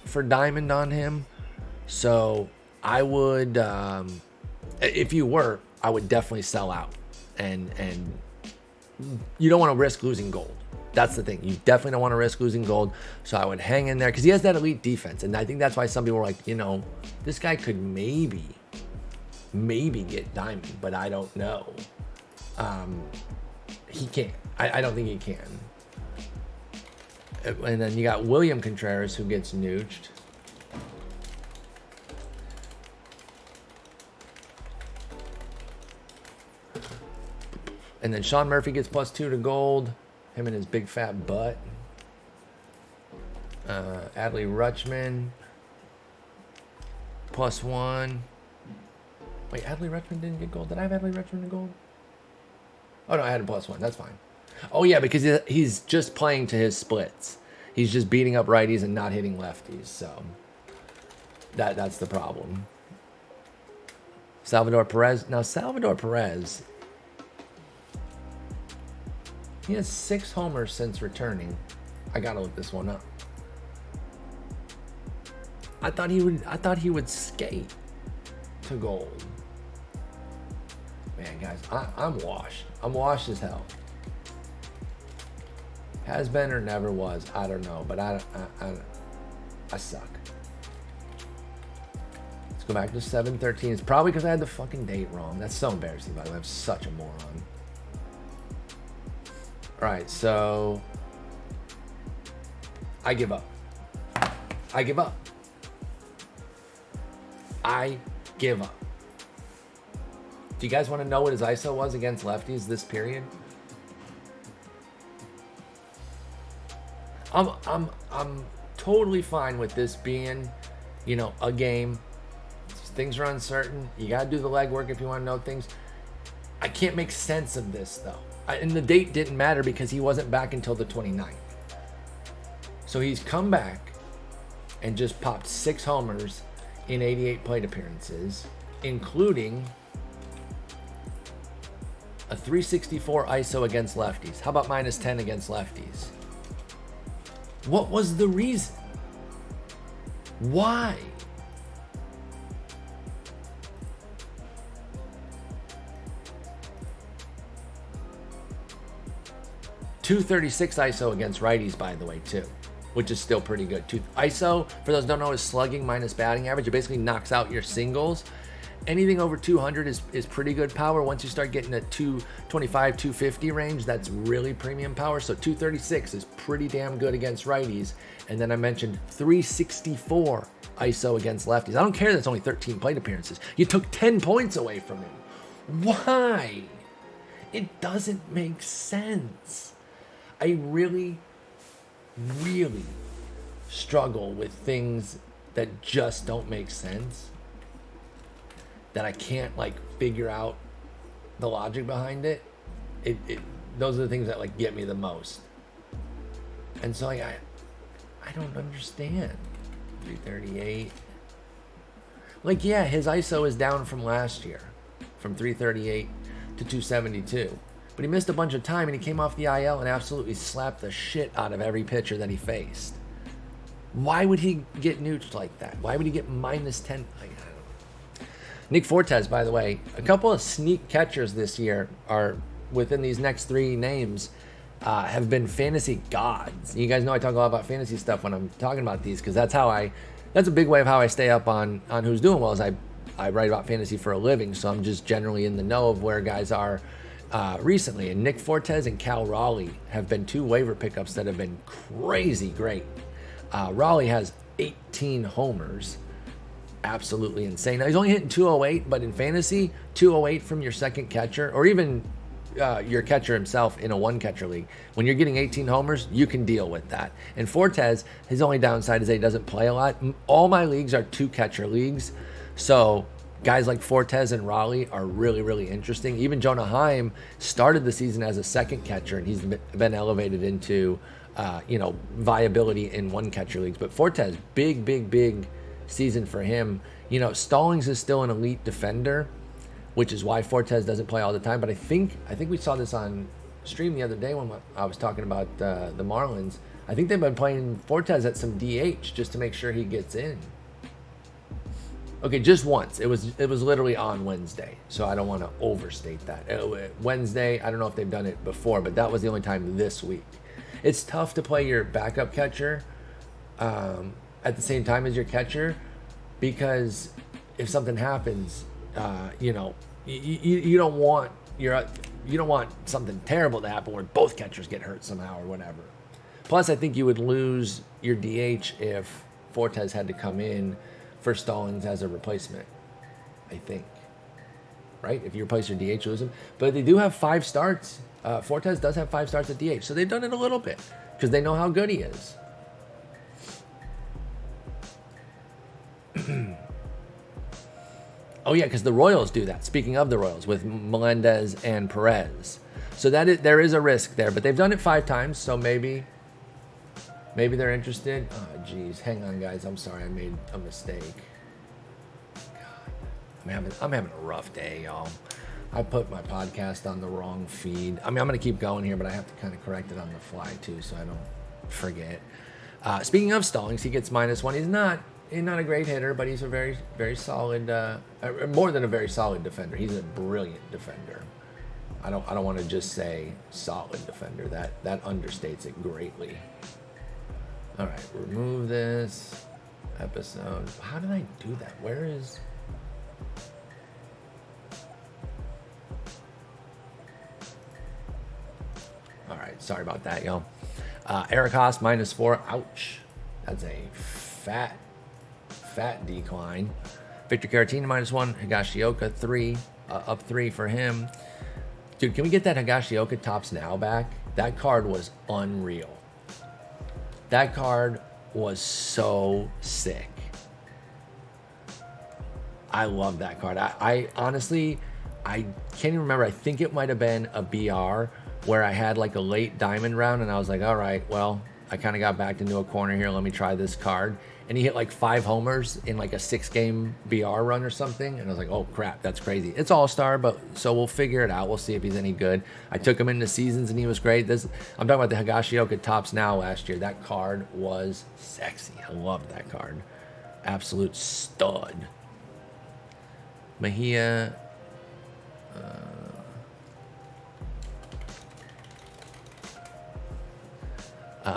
for diamond on him. So I would, if you were, I would definitely sell out. And you don't want to risk losing gold. That's the thing. You definitely don't want to risk losing gold. So I would hang in there because he has that elite defense. And I think that's why some people were like, you know, this guy could maybe get diamond, but I don't know. He can't. I don't think he can. And then you got William Contreras, who gets nooched. And then Sean Murphy gets +2 to gold. Him and his big fat butt. Adley Rutschman +1. Wait, Adley Rutschman didn't get gold. Did I have Adley Rutschman to gold? Oh, no, I had him +1. That's fine. Oh, yeah, because he's just playing to his splits. He's just beating up righties and not hitting lefties. So that's the problem. Salvador Perez. Now, Salvador Perez, he has 6 homers since returning. I got to look this one up. I thought he would skate to gold. Man, guys, I'm washed. I'm washed as hell. Has been or never was. I don't know, but I suck. Let's go back to 7/13. It's probably because I had the fucking date wrong. That's so embarrassing, by the way. I'm such a moron. All right, so I give up. I give up. I give up. Do you guys want to know what his ISO was against lefties this period? I'm totally fine with this being, you know, a game. Things are uncertain. You got to do the legwork if you want to know things. I can't make sense of this, though. And the date didn't matter because he wasn't back until the 29th. So he's come back and just popped 6 homers in 88 plate appearances, including a 364 ISO against lefties. How about minus 10 against lefties? What was the reason? Why? .236 ISO against righties, by the way, too, which is still pretty good. ISO, for those who don't know, is slugging minus batting average. It basically knocks out your singles. Anything over 200 is pretty good power. Once you start getting a 225, 250 range, that's really premium power. So 236 is pretty damn good against righties. And then I mentioned 364 ISO against lefties. I don't care that's only 13 plate appearances. You took 10 points away from him. Why? It doesn't make sense. I really, really struggle with things that just don't make sense, that I can't like figure out the logic behind it. Those are the things that like get me the most. And so like, I don't understand. 338. Like, yeah, his ISO is down from last year, from 338 to 272. But he missed a bunch of time and he came off the IL and absolutely slapped the shit out of every pitcher that he faced. Why would he get nuked like that? Why would he get minus 10? I don't know. Nick Fortes, by the way, a couple of sneak catchers this year are within these next 3 names have been fantasy gods. You guys know I talk a lot about fantasy stuff when I'm talking about these, because that's a big way of how I stay up on who's doing well, is I write about fantasy for a living, so I'm just generally in the know of where guys are recently. And Nick Fortes and Cal Raleigh have been 2 waiver pickups that have been crazy great. Raleigh has 18 homers. Absolutely insane. Now, he's only hitting 208, but in fantasy, 208 from your second catcher, or even your catcher himself in a 1-catcher league, when you're getting 18 homers, you can deal with that. And Fortes, his only downside is that he doesn't play a lot. All my leagues are 2-catcher leagues, so guys like Fortes and Raleigh are really, really interesting. Even Jonah Heim started the season as a second catcher, and he's been elevated into viability in 1-catcher leagues. But Fortes, big season for him. Stallings is still an elite defender, which is why Fortes doesn't play all the time. But I think we saw this on stream the other day when I was talking about the Marlins. I think they've been playing Fortes at some DH just to make sure he gets in. Okay, just once. It was literally on Wednesday, so I don't want to overstate that. Wednesday, I don't know if they've done it before, but that was the only time this week. It's tough to play your backup catcher at the same time as your catcher, because if something happens, you don't want something terrible to happen where both catchers get hurt somehow or whatever. Plus, I think you would lose your DH if Fortes had to come in for Stallings as a replacement, I think. Right? If you replace your DH, you lose him. But they do have 5 starts. Fortes does have 5 starts at DH, so they've done it a little bit because they know how good he is. Oh yeah, because the Royals do that. Speaking of the Royals, with Melendez and Perez, so there is a risk there. But they've done it 5 times, so maybe they're interested. Oh geez, hang on guys, I'm sorry, I made a mistake. God, I'm having a rough day, y'all. I put my podcast on the wrong feed. I mean, I'm gonna keep going here, but I have to kind of correct it on the fly too, so I don't forget. Speaking of Stallings, he gets -1. He's not a great hitter, but he's a very, very solid, more than a very solid defender. He's a brilliant defender. I don't want to just say solid defender. That understates it greatly. All right, remove this episode. How did I do that? Where is... All right, sorry about that, y'all. Eric Haas -4. Ouch. That's a fat decline. Victor Caratini -1. Higashioka 3. Up 3 for him. Dude, can we get that Higashioka Tops Now back? That card was unreal. That card was so sick. I love that card. I honestly, I can't even remember. I think it might have been a BR where I had like a late diamond round and I was like, all right, well, I kind of got backed into a corner here. Let me try this card. And he hit like 5 homers in like a 6-game BR run or something. And I was like, oh crap, that's crazy. It's all-star, but so we'll figure it out. We'll see if he's any good. I took him into seasons and he was great. I'm talking about the Higashioka Tops Now last year. That card was sexy. I loved that card. Absolute stud. Mejia.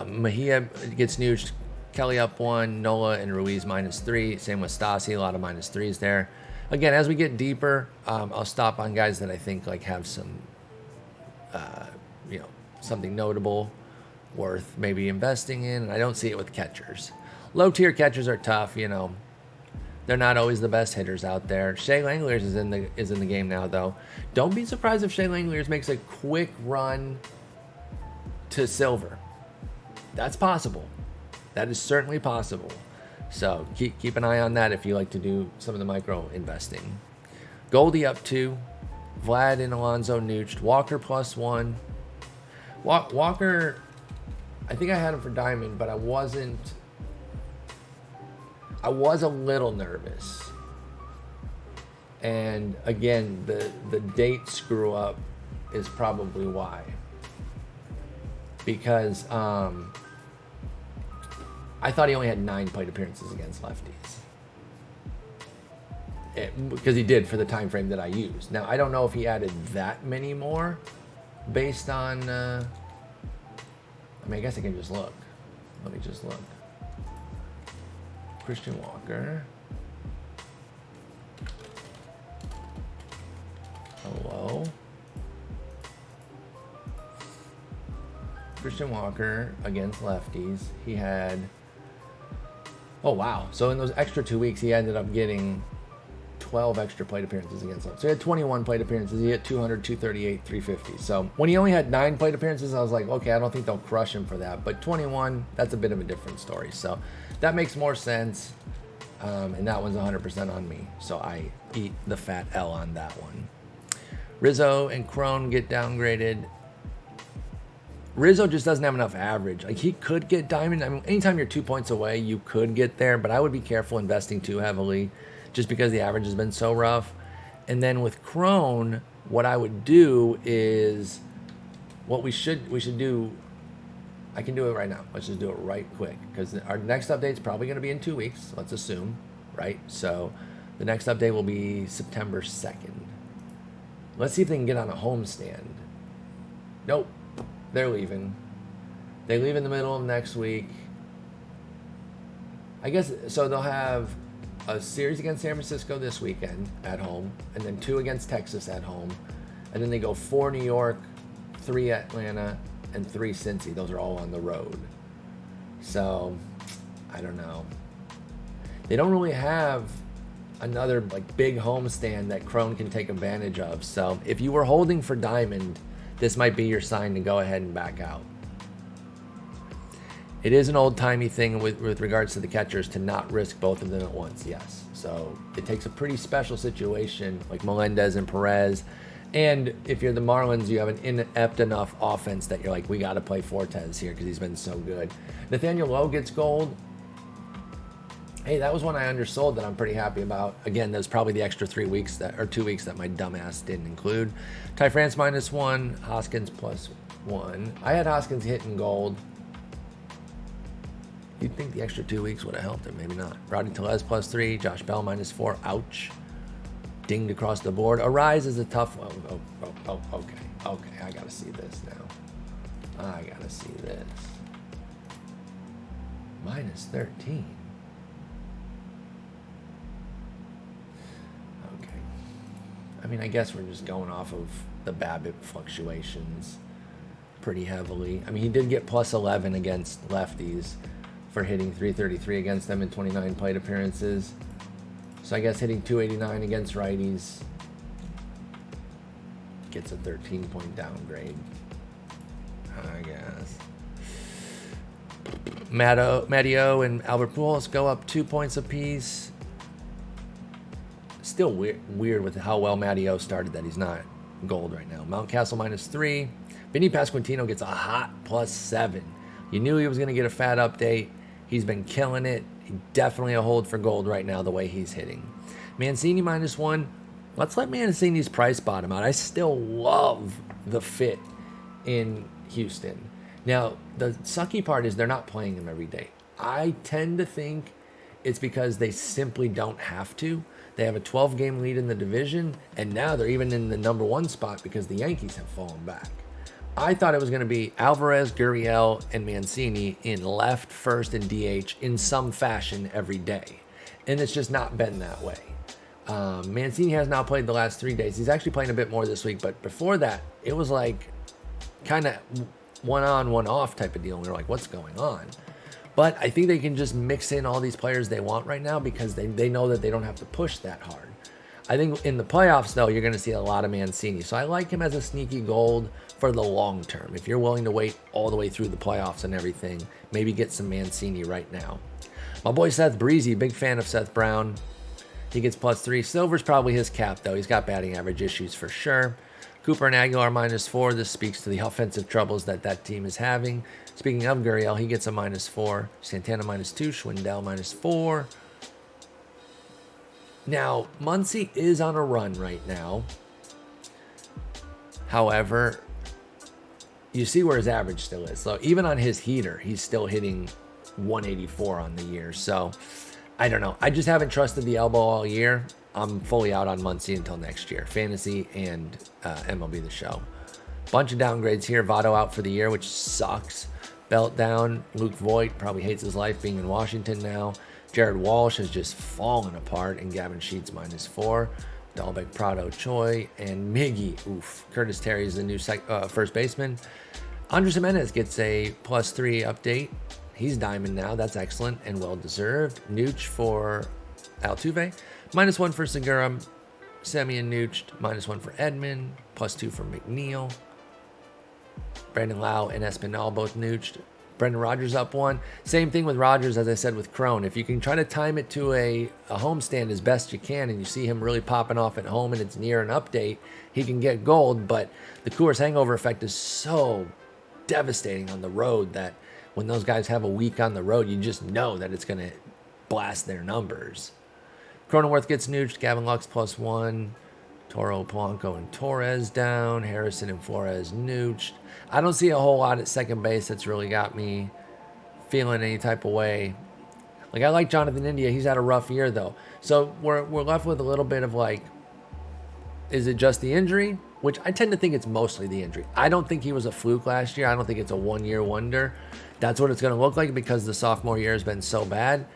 Mejia gets nuked. Kelly up 1, Nola and Ruiz -3. Same with Stassi, a lot of -3s there. Again, as we get deeper, I'll stop on guys that I think like have some, something notable, worth maybe investing in. And I don't see it with catchers. Low tier catchers are tough. They're not always the best hitters out there. Shea Langeliers is in the game now, though. Don't be surprised if Shea Langeliers makes a quick run to silver. That's possible. That is certainly possible. So keep an eye on that if you like to do some of the micro investing. Goldie up 2. Vlad and Alonso nuked. Walker +1. Walker, I think I had him for diamond, but I was a little nervous. And again, the date screw up is probably why. Because I thought he only had 9 plate appearances against lefties. Because he did for the time frame that I used. Now, I don't know if he added that many more based on... I guess I can just look. Let me just look. Christian Walker. Hello? Christian Walker against lefties. He had... Oh, wow. So in those extra 2 weeks, he ended up getting 12 extra plate appearances against lefties. So he had 21 plate appearances. He hit 200, 238, 350. So when he only had 9 plate appearances, I was like, okay, I don't think they'll crush him for that. But 21, that's a bit of a different story. So that makes more sense. And that one's 100% on me. So I eat the fat L on that one. Rizzo and Crone get downgraded. Rizzo just doesn't have enough average. Like, he could get diamond. I mean, anytime you're 2 points away, you could get there, but I would be careful investing too heavily just because the average has been so rough. And then with Crone, what I would do is what we should do. I can do it right now. Let's just do it right quick because our next update is probably going to be in 2 weeks. Let's assume, right? So the next update will be September 2nd. Let's see if they can get on a homestand. Nope. They're leaving. They leave in the middle of next week. I guess, so they'll have a series against San Francisco this weekend at home, and then 2 against Texas at home. And then they go 4 New York, 3 Atlanta, and 3 Cincy. Those are all on the road. So, I don't know. They don't really have another like big homestand that Crone can take advantage of. So, if you were holding for diamond, this might be your sign to go ahead and back out. It is an old-timey thing with regards to the catchers to not risk both of them at once, yes. So it takes a pretty special situation like Melendez and Perez. And if you're the Marlins, you have an inept enough offense that you're like, we got to play Fortes here because he's been so good. Nathaniel Lowe gets gold. Hey, that was one I undersold that I'm pretty happy about. Again, there's probably the extra 2 weeks that my dumbass didn't include. Ty France -1, Hoskins +1. I had Hoskins hitting gold. You'd think the extra 2 weeks would have helped him, maybe not. Rowdy Tellez +3, Josh Bell -4. Ouch. Dinged across the board. Arise is a tough one. Okay, I gotta see this now. I gotta see this. -13. I mean, I guess we're just going off of the BABIP fluctuations pretty heavily. I mean, he did get +11 against lefties for hitting 333 against them in 29 plate appearances. So I guess hitting 289 against righties gets a 13-point downgrade, I guess. Matteo and Albert Pujols go up 2 points apiece. Still weird with how well Matteo started that he's not gold right now. Mountcastle -3. Vinny Pasquantino gets a hot +7. You knew he was going to get a fat update. He's been killing it. He definitely a hold for gold right now, the way he's hitting. Mancini -1. Let's let Mancini's price bottom out. I still love the fit in Houston. Now, the sucky part is they're not playing him every day. I tend to think it's because they simply don't have to. They have a 12-game lead in the division, and now they're even in the number 1 spot because the Yankees have fallen back. I thought it was going to be Alvarez, Gurriel, and Mancini in left, first, and DH in some fashion every day. And it's just not been that way. Mancini has now played the last 3 days. He's actually playing a bit more this week, but before that, it was like kind of one on, one off type of deal. And we were like, what's going on? But I think they can just mix in all these players they want right now because they know that they don't have to push that hard. I think in the playoffs, though, you're going to see a lot of Mancini. So I like him as a sneaky gold for the long term. If you're willing to wait all the way through the playoffs and everything, maybe get some Mancini right now. My boy Seth Breezy, big fan of Seth Brown. He gets +3. Silver's probably his cap, though. He's got batting average issues for sure. Cooper and Aguilar -4. This speaks to the offensive troubles that team is having. Speaking of Gurriel, he gets a -4. Santana -2. Schwindel -4. Now, Muncy is on a run right now. However, you see where his average still is. So even on his heater, he's still hitting 184 on the year. So I don't know. I just haven't trusted the elbow all year. I'm fully out on Muncy until next year. Fantasy and MLB The Show. Bunch of downgrades here. Votto out for the year, which sucks. Belt down. Luke Voigt probably hates his life being in Washington now. Jared Walsh has just fallen apart, and Gavin Sheets -4. Dahlbeck, Prado, Choi, and Miggy. Oof. Curtis Terry is the new first baseman. Andres Jimenez gets a +3 update. He's diamond now. That's excellent and well-deserved. Nooch for Altuve. -1 for Segura. Semien Nooch. -1 for Edman. +2 for McNeil. Brandon Lau and Espinal both Nooched. Brendan Rodgers up 1. Same thing with Rodgers, as I said, with Crone. If you can try to time it to a homestand as best you can, and you see him really popping off at home and it's near an update, he can get gold. But the Coors hangover effect is so devastating on the road that when those guys have a week on the road, you just know that it's going to blast their numbers. Cronenworth gets nooched. Gavin Lux +1. Toro, Polanco, and Torres down. Harrison and Flores nooched. I don't see a whole lot at second base that's really got me feeling any type of way. Like, I like Jonathan India. He's had a rough year, though. So we're left with a little bit of like, is it just the injury? Which I tend to think it's mostly the injury. I don't think he was a fluke last year. I don't think it's a one-year wonder. That's what it's going to look like because the sophomore year has been so bad.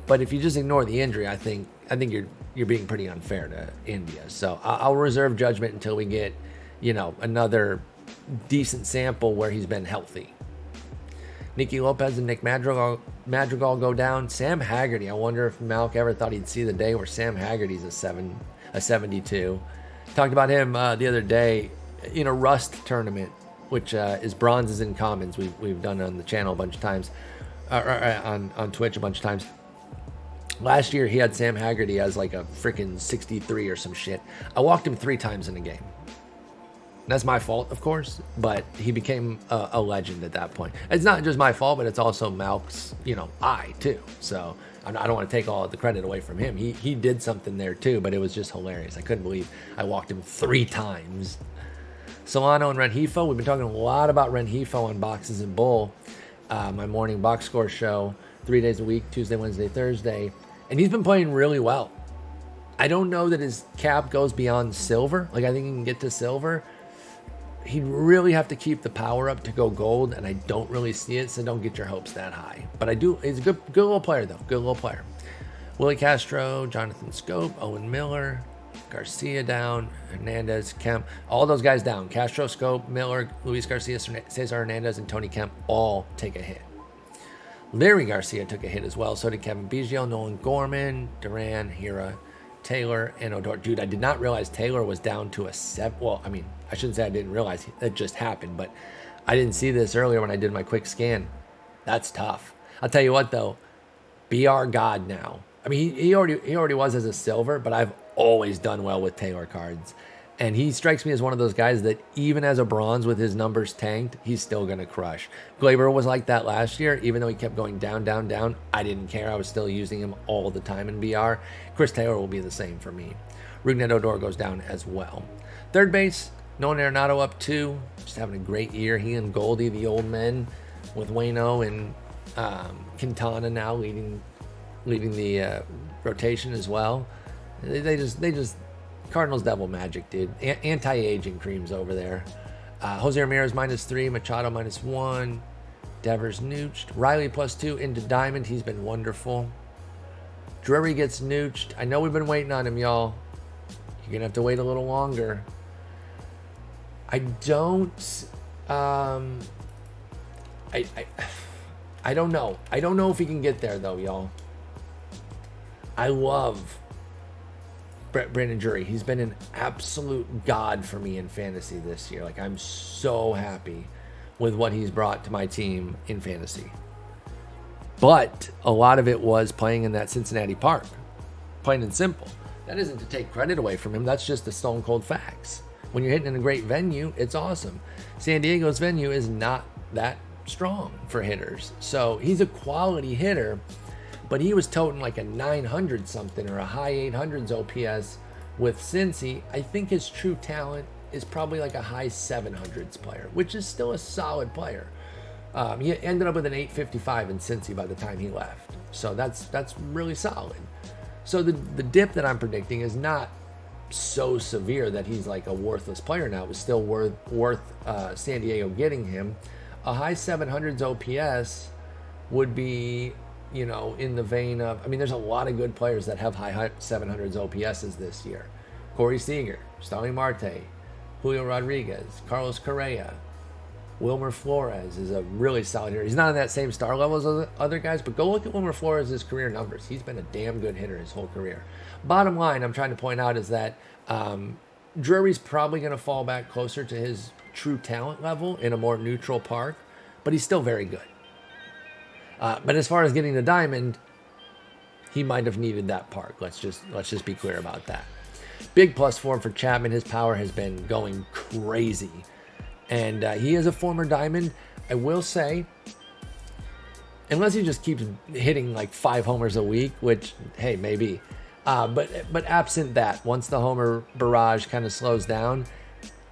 But if you just ignore the injury, I think you're being pretty unfair to India. So I'll reserve judgment until we get, another decent sample where he's been healthy. Nicky Lopez and Nick Madrigal go down. Sam Haggerty, I wonder if Malk ever thought he'd see the day where Sam Haggerty's a 72. Talked about him the other day in a Rust tournament, which is bronzes and commons. We've done on the channel a bunch of times, on Twitch a bunch of times. Last year, he had Sam Haggerty as like a freaking 63 or some shit. I walked him 3 times in a game. That's my fault, of course, but he became a legend at that point. It's not just my fault, but it's also Malk's, eye too. So I don't want to take all the credit away from him. He did something there too, but it was just hilarious. I couldn't believe I walked him 3 times. Solano and Rengifo. We've been talking a lot about Rengifo on Boxes and Bull, my morning box score show, 3 days a week, Tuesday, Wednesday, Thursday. And he's been playing really well. I don't know that his cap goes beyond silver. Like, I think he can get to silver. He'd really have to keep the power up to go gold, and I don't really see it, so don't get your hopes that high. But he's a good little player, though. Good little player. Willie Castro, Jonathan Scope, Owen Miller, Garcia down, Hernandez, Kemp. All those guys down. Castro, Scope, Miller, Luis Garcia, Cesar Hernandez, and Tony Kemp all take a hit. Larry Garcia took a hit as well. So did Kevin Biggio, Nolan Gorman, Duran, Hira, Taylor, and Odor. Dude, I did not realize Taylor was down to a 7. Well, I mean, I shouldn't say I didn't realize. It just happened. But I didn't see this earlier when I did my quick scan. That's tough. I'll tell you what, though. Be our God now. I mean, he already was as a silver, but I've always done well with Taylor cards. And he strikes me as one of those guys that even as a bronze with his numbers tanked, he's still going to crush. Glaber was like that last year. Even though he kept going down, down, down, I didn't care. I was still using him all the time in BR. Chris Taylor will be the same for me. Rougned Odor goes down as well. Third base, Nolan Arenado up 2. Just having a great year. He and Goldie, the old men, with Waino and Quintana now leading the rotation as well. They just Cardinals devil magic, dude. Anti-aging creams over there. Jose Ramirez -3, Machado -1, Devers nooched, Riley +2 into Diamond. He's been wonderful. Drury gets nooched. I know we've been waiting on him, y'all. You're gonna have to wait a little longer. I don't. I don't know. I don't know if he can get there though, y'all. I love Brandon Drury. He's been an absolute god for me in fantasy this year. Like, I'm so happy with what he's brought to my team in fantasy. But a lot of it was playing in that Cincinnati park. Plain and simple. That isn't to take credit away from him. That's just the stone cold facts. When you're hitting in a great venue, it's awesome. San Diego's venue is not that strong for hitters. So he's a quality hitter, but he was toting like a 900 something or a high 800s OPS with Cincy. I think his true talent is probably like a high 700s player, which is still a solid player. He ended up with an 855 in Cincy by the time he left. So that's really solid. So the dip that I'm predicting is not so severe that he's like a worthless player now. It was still worth San Diego getting him. A high 700s OPS would be, you know, in the vein of, I mean, there's a lot of good players that have high 700s OPSs this year. Corey Seager, Starling Marte, Julio Rodriguez, Carlos Correa, Wilmer Flores is a really solid hitter. He's not on that same star level as other guys, but go look at Wilmer Flores' career numbers. He's been a damn good hitter his whole career. Bottom line, I'm trying to point out is that Drury's probably going to fall back closer to his true talent level in a more neutral park, but he's still very good. But as far as getting the diamond, he might have needed that park. Let's just be clear about that. Big plus for him for Chapman. His power has been going crazy. And he is a former diamond. I will say, unless he just keeps hitting like 5 homers a week, which, hey, maybe. But absent that, once the homer barrage kind of slows down,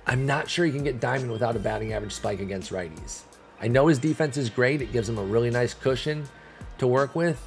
I'm not sure he can get diamond without a batting average spike against righties. I know his defense is great. It gives him a really nice cushion to work with.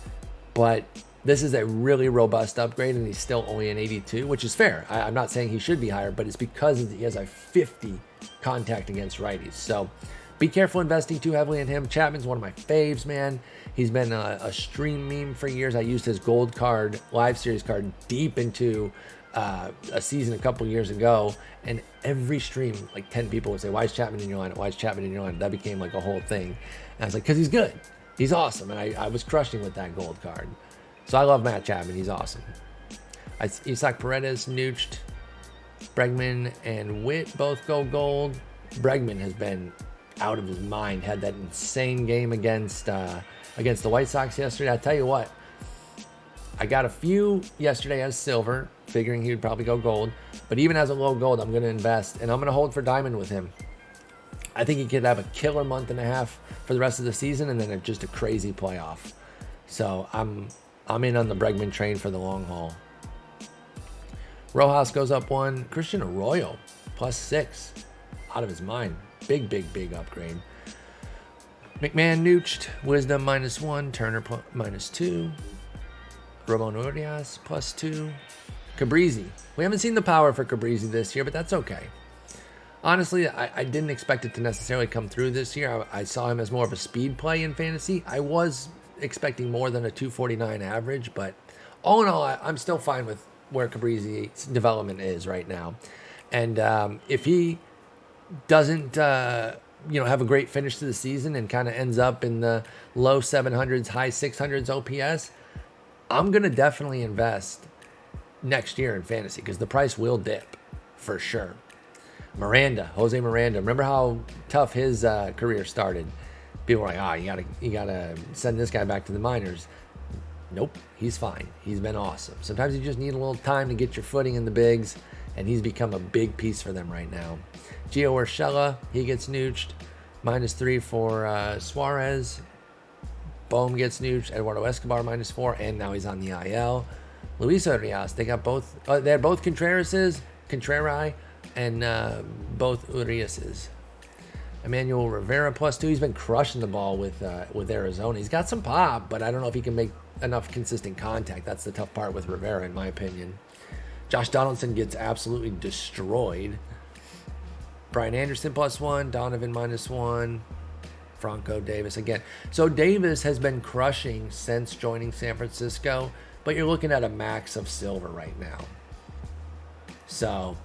But this is a really robust upgrade, and he's still only an 82, which is fair. I'm not saying he should be higher, but it's because he has a 50 contact against righties. So be careful investing too heavily in him. Chapman's one of my faves, man. He's been a stream meme for years. I used his gold card, live series card, deep into a season a couple years ago, and every stream, like 10 people would say, why is Chapman in your lineup? Why is Chapman in your lineup? That became like a whole thing. And I was like, because he's good. He's awesome. And I was crushing with that gold card. So I love Matt Chapman. He's awesome. Isaac Paredes, nooched. Bregman and Witt both go gold. Bregman has been out of his mind. Had that insane game against the White Sox yesterday. I tell you what, I got a few yesterday as silver, figuring he would probably go gold. But even as a low gold, I'm going to invest, and I'm going to hold for diamond with him. I think he could have a killer month and a half for the rest of the season, and then just a crazy playoff. So I'm in on the Bregman train for the long haul. Rojas goes up 1. Christian Arroyo +6. Out of his mind. Big upgrade. McMahon nooched. Wisdom -1. Turner -2. Ramon Urias +2. Cabrizi. We haven't seen the power for Cabrizi this year, but that's okay. Honestly, I didn't expect it to necessarily come through this year. I saw him as more of a speed play in fantasy. I was expecting more than a 249 average, but all in all, I'm still fine with where Cabrizi's development is right now. And if he doesn't have a great finish to the season and kind of ends up in the low 700s, high 600s OPS, I'm going to definitely invest next year in fantasy because the price will dip for sure. Jose Miranda. Remember how tough his career started? People were like, you gotta send this guy back to the minors. Nope, he's fine. He's been awesome. Sometimes you just need a little time to get your footing in the bigs, and he's become a big piece for them right now. Gio Urshela, he gets nooched. -3 for Suarez. Bohm gets nooched. Eduardo Escobar -4, and now he's on the IL. Luis Urias, they got both. They had both Contreras, and both Uriases. Emmanuel Rivera +2. He's been crushing the ball with Arizona. He's got some pop, but I don't know if he can make enough consistent contact. That's the tough part with Rivera, in my opinion. Josh Donaldson gets absolutely destroyed. Brian Anderson +1. Donovan -1. Franco Davis again. So Davis has been crushing since joining San Francisco, but you're looking at a max of silver right now. So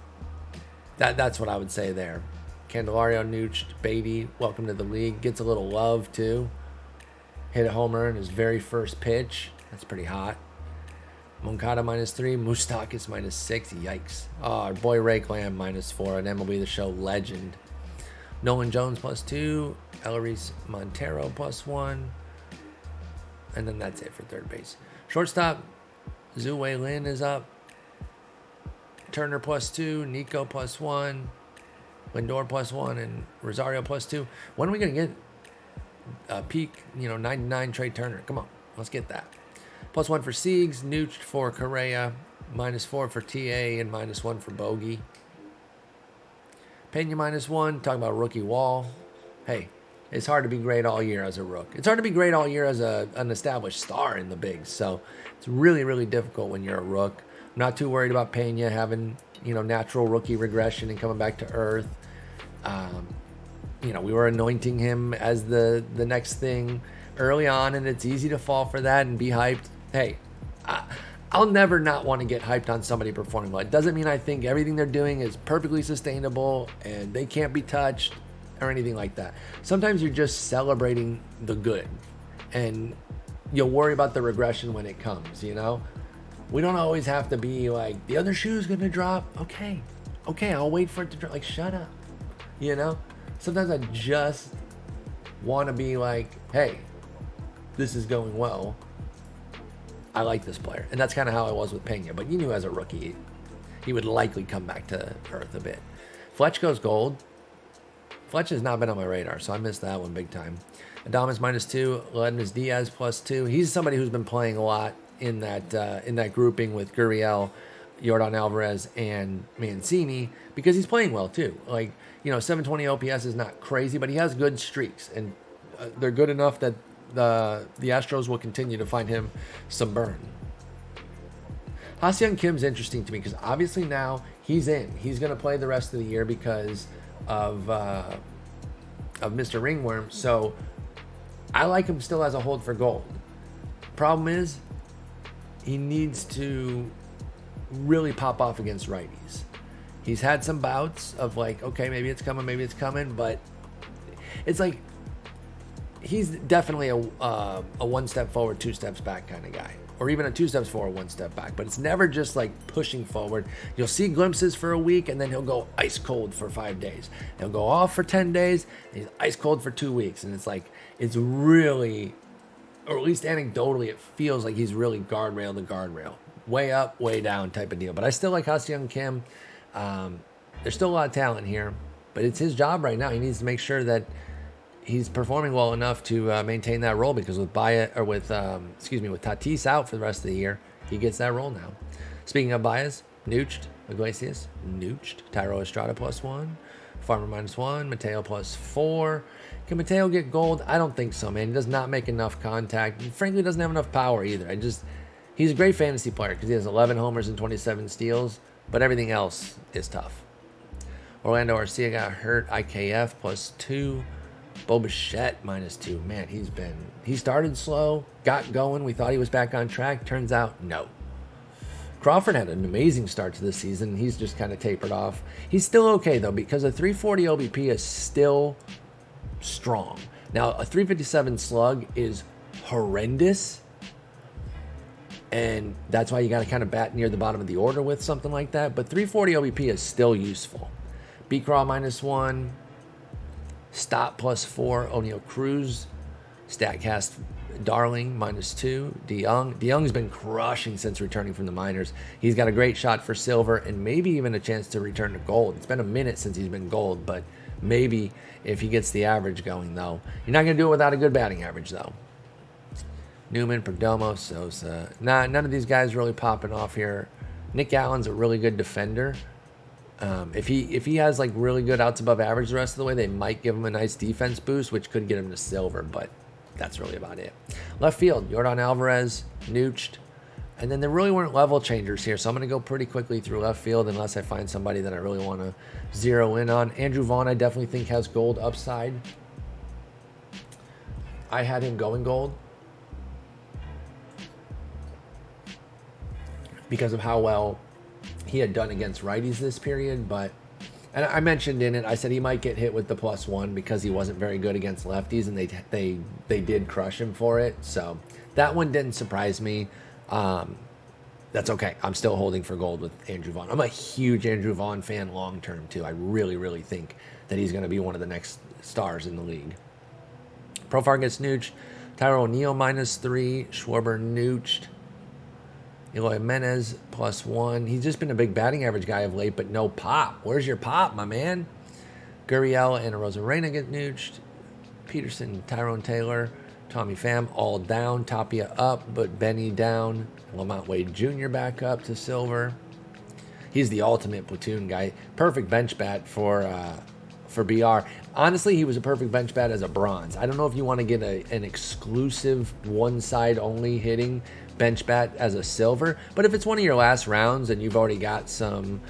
that's what I would say there. Candelario nooched. Beatty, welcome to the league. Gets a little love, too. Hit a homer in his very first pitch. That's pretty hot. Moncada -3. Moustakas -6. Yikes. Oh, our boy Ray Clam -4. An MLB The Show legend. Nolan Jones +2. Eleris Montero +1. And then that's it for third base. Shortstop, Zhu Wei Lin is up. Turner +2. Nico +1. Lindor +1 and Rosario +2. When are we going to get a peak, 99 Trey Turner? Come on, let's get that. +1 for Siegs, nooched for Correa, -4 for TA, and -1 for Bogey. Pena -1, talking about rookie wall. Hey, it's hard to be great all year as a rook. It's hard to be great all year as an established star in the bigs. So it's really, really difficult when you're a rook. I'm not too worried about Pena having, natural rookie regression and coming back to earth. We were anointing him as the next thing early on, and it's easy to fall for that and be hyped. Hey, I'll never not want to get hyped on somebody performing well. It doesn't mean I think everything they're doing is perfectly sustainable and they can't be touched or anything like that. Sometimes you're just celebrating the good, and you'll worry about the regression when it comes, We don't always have to be like, the other shoe's going to drop. Okay, I'll wait for it to drop. Like, shut up, Sometimes I just want to be like, hey, this is going well. I like this player. And that's kind of how I was with Pena. But you knew as a rookie, he would likely come back to earth a bit. Fletch goes gold. Fletch has not been on my radar, so I missed that one big time. Adames -2. Leonidas Diaz +2. He's somebody who's been playing a lot in that grouping with Gurriel, Yordan Alvarez, and Mancini, because he's playing well too. 720 OPS is not crazy, but he has good streaks, and they're good enough that the Astros will continue to find him some burn. Ha-Seong Kim's interesting to me because obviously now he's in. He's going to play the rest of the year because of Mr. Ringworm. So I like him still as a hold for gold. Problem is, he needs to really pop off against righties. He's had some bouts of okay, maybe it's coming, but it's like he's definitely a one step forward, two steps back kind of guy, or even a 2 steps forward, 1 step back. But it's never just pushing forward. You'll see glimpses for a week, and then he'll go ice cold for 5 days. He'll go off for 10 days, and he's ice cold for 2 weeks, and it's really, or at least anecdotally, it feels like he's really guardrail to guardrail, way up, way down type of deal. But I still like Ha-Seong Kim. There's still a lot of talent here, but it's his job right now. He needs to make sure that he's performing well enough to maintain that role, because with Tatis out for the rest of the year, he gets that role now. Speaking of Baez, nooched. Iglesias, nooched. Tyro Estrada +1. Farmer -1. Mateo +4. Can Mateo get gold? I don't think so, man. He does not make enough contact. He frankly doesn't have enough power either. He's a great fantasy player because he has 11 homers and 27 steals, but everything else is tough. Orlando Arcia got hurt. IKF +2. Bo Bichette -2. Man, he started slow, got going. We thought he was back on track. Turns out, no. Crawford had an amazing start to the season. He's just kind of tapered off. He's still okay, though, because a 340 OBP is still strong. Now, a 357 slug is horrendous, and that's why you got to kind of bat near the bottom of the order with something like that. But 340 OBP is still useful. B-Craw -1. Stott +4. O'Neal Cruz. StatCast Darling, -2. DeYoung. DeYoung's been crushing since returning from the minors. He's got a great shot for silver and maybe even a chance to return to gold. It's been a minute since he's been gold, but maybe if he gets the average going, though. You're not going to do it without a good batting average, though. Newman, Perdomo, Sosa. None of these guys really popping off here. Nick Allen's a really good defender. If he has like really good outs above average the rest of the way, they might give him a nice defense boost, which could get him to silver, but that's really about it. Left field, Yordan Alvarez, Nuched. And then there really weren't level changers here, so I'm going to go pretty quickly through left field unless I find somebody that I really want to zero in on. Andrew Vaughn, I definitely think has gold upside. I had him going gold because of how well he had done against righties this period, and I mentioned in it, I said he might get hit with the +1 because he wasn't very good against lefties, and they did crush him for it. So that one didn't surprise me. That's okay. I'm still holding for gold with Andrew Vaughn. I'm a huge Andrew Vaughn fan long term too. I really, really think that he's going to be one of the next stars in the league. Profar gets Nuched. Tyro O'Neill -3. Schwarber Nuched. Eloy Jimenez +1. He's just been a big batting average guy of late, but no pop. Where's your pop, my man? Gurriel and Rosarena get Nuched. Peterson, Tyrone Taylor, Tommy Pham all down. Tapia up, but Benny down. Lamont Wade Jr. back up to silver. He's the ultimate platoon guy. Perfect bench bat for BR. Honestly, he was a perfect bench bat as a bronze. I don't know if you want to get an exclusive one side only hitting bench bat as a silver, but if it's one of your last rounds and you've already got some,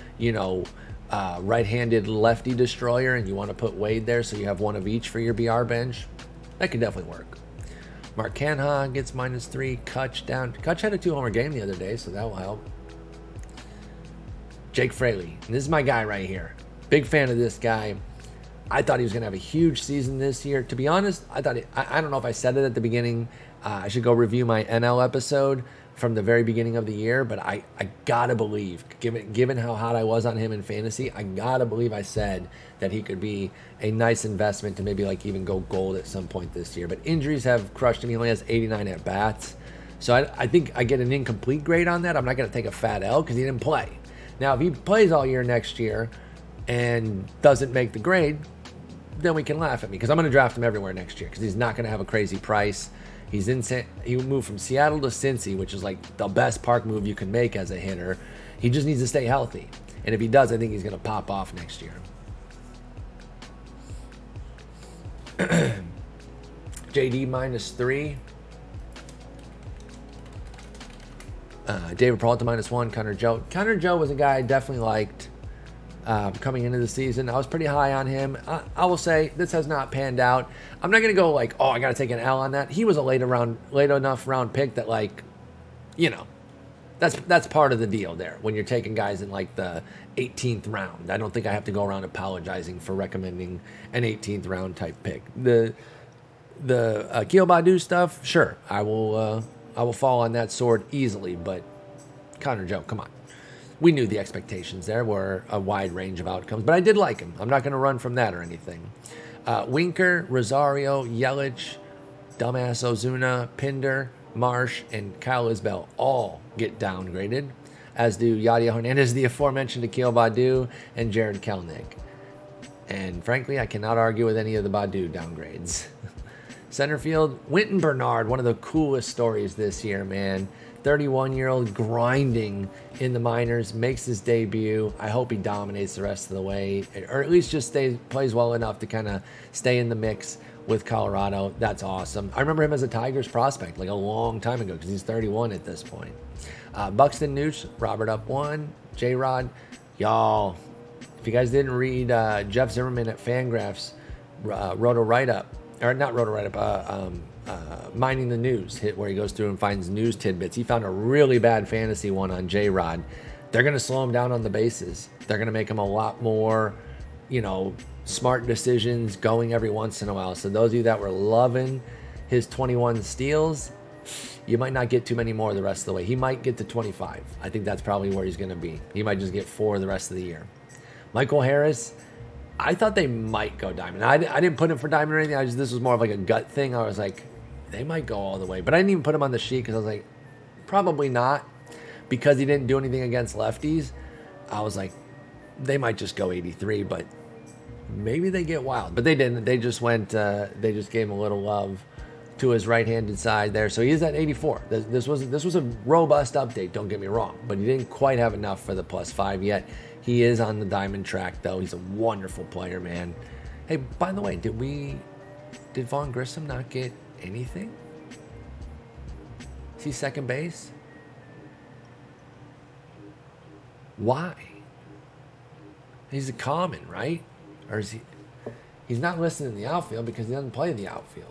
right-handed lefty destroyer and you want to put Wade there so you have one of each for your BR bench, that could definitely work. Mark Canha gets -3. Kutch down. Kutch had a 2-homer game the other day, so that will help. Jake Fraley. And this is my guy right here. Big fan of this guy. I thought he was going to have a huge season this year. To be honest, I don't know if I said it at the beginning. I should go review my NL episode from the very beginning of the year, but I gotta believe, given how hot I was on him in fantasy, I gotta believe I said that he could be a nice investment to maybe like even go gold at some point this year. But injuries have crushed him. He only has 89 at bats, so I think I get an incomplete grade on that. I'm not gonna take a fat L because he didn't play. Now, if he plays all year next year and doesn't make the grade, then we can laugh at me because I'm going to draft him everywhere next year because he's not going to have a crazy price. He moved from Seattle to Cincy, which is like the best park move you can make as a hitter. He just needs to stay healthy. And if he does, I think he's going to pop off next year. JD -3. David Peralta -1. Connor Joe. Connor Joe was a guy I definitely liked coming into the season. I was pretty high on him. I will say this has not panned out. I'm not going to go like, oh, I got to take an L on that. He was a late enough round pick that that's part of the deal there when you're taking guys in like the 18th round. I don't think I have to go around apologizing for recommending an 18th round type pick. The Akil Baddoo stuff, sure, I will fall on that sword easily, but Connor Joe, come on. We knew the expectations there were a wide range of outcomes, but I did like him. I'm not going to run from that or anything. Winker, Rosario, Yelich, Dumbass Ozuna, Pinder, Marsh, and Kyle Isbell all get downgraded, as do Yadier Hernandez, the aforementioned Akil Baddoo, and Jared Kelenic. And frankly, I cannot argue with any of the Baddoo downgrades. Center field, Winton Bernard, one of the coolest stories this year, man. 31-year-old grinding in the minors, makes his debut. I hope he dominates the rest of the way, or at least just plays well enough to kind of stay in the mix with Colorado. That's awesome. I remember him as a Tigers prospect like a long time ago because he's 31 at this point. Buxton Nooch, Robert up 1. J-Rod, y'all, if you guys didn't read Jeff Zimmerman at Fangraphs, wrote a write-up, or not wrote a write-up, Mining the News, hit where he goes through and finds news tidbits. He found a really bad fantasy one on J-Rod. They're going to slow him down on the bases. They're going to make him a lot more, smart decisions going every once in a while. So those of you that were loving his 21 steals, you might not get too many more the rest of the way. He might get to 25. I think that's probably where he's going to be. He might just get 4 the rest of the year. Michael Harris, I thought they might go diamond. I didn't put him for diamond or anything. This was more of like a gut thing. I was like, they might go all the way. But I didn't even put him on the sheet because I was like, probably not, because he didn't do anything against lefties. I was like, they might just go 83, but maybe they get wild. But they didn't. They just went. They just gave him a little love to his right-handed side there. So he is at 84. This was a robust update. Don't get me wrong, but he didn't quite have enough for the +5 yet. He is on the diamond track though. He's a wonderful player, man. Hey, by the way, did Vaughn Grissom not get anything? Is he second base? Why? He's a common, right? Or is he? He's not listed in the outfield because he doesn't play in the outfield.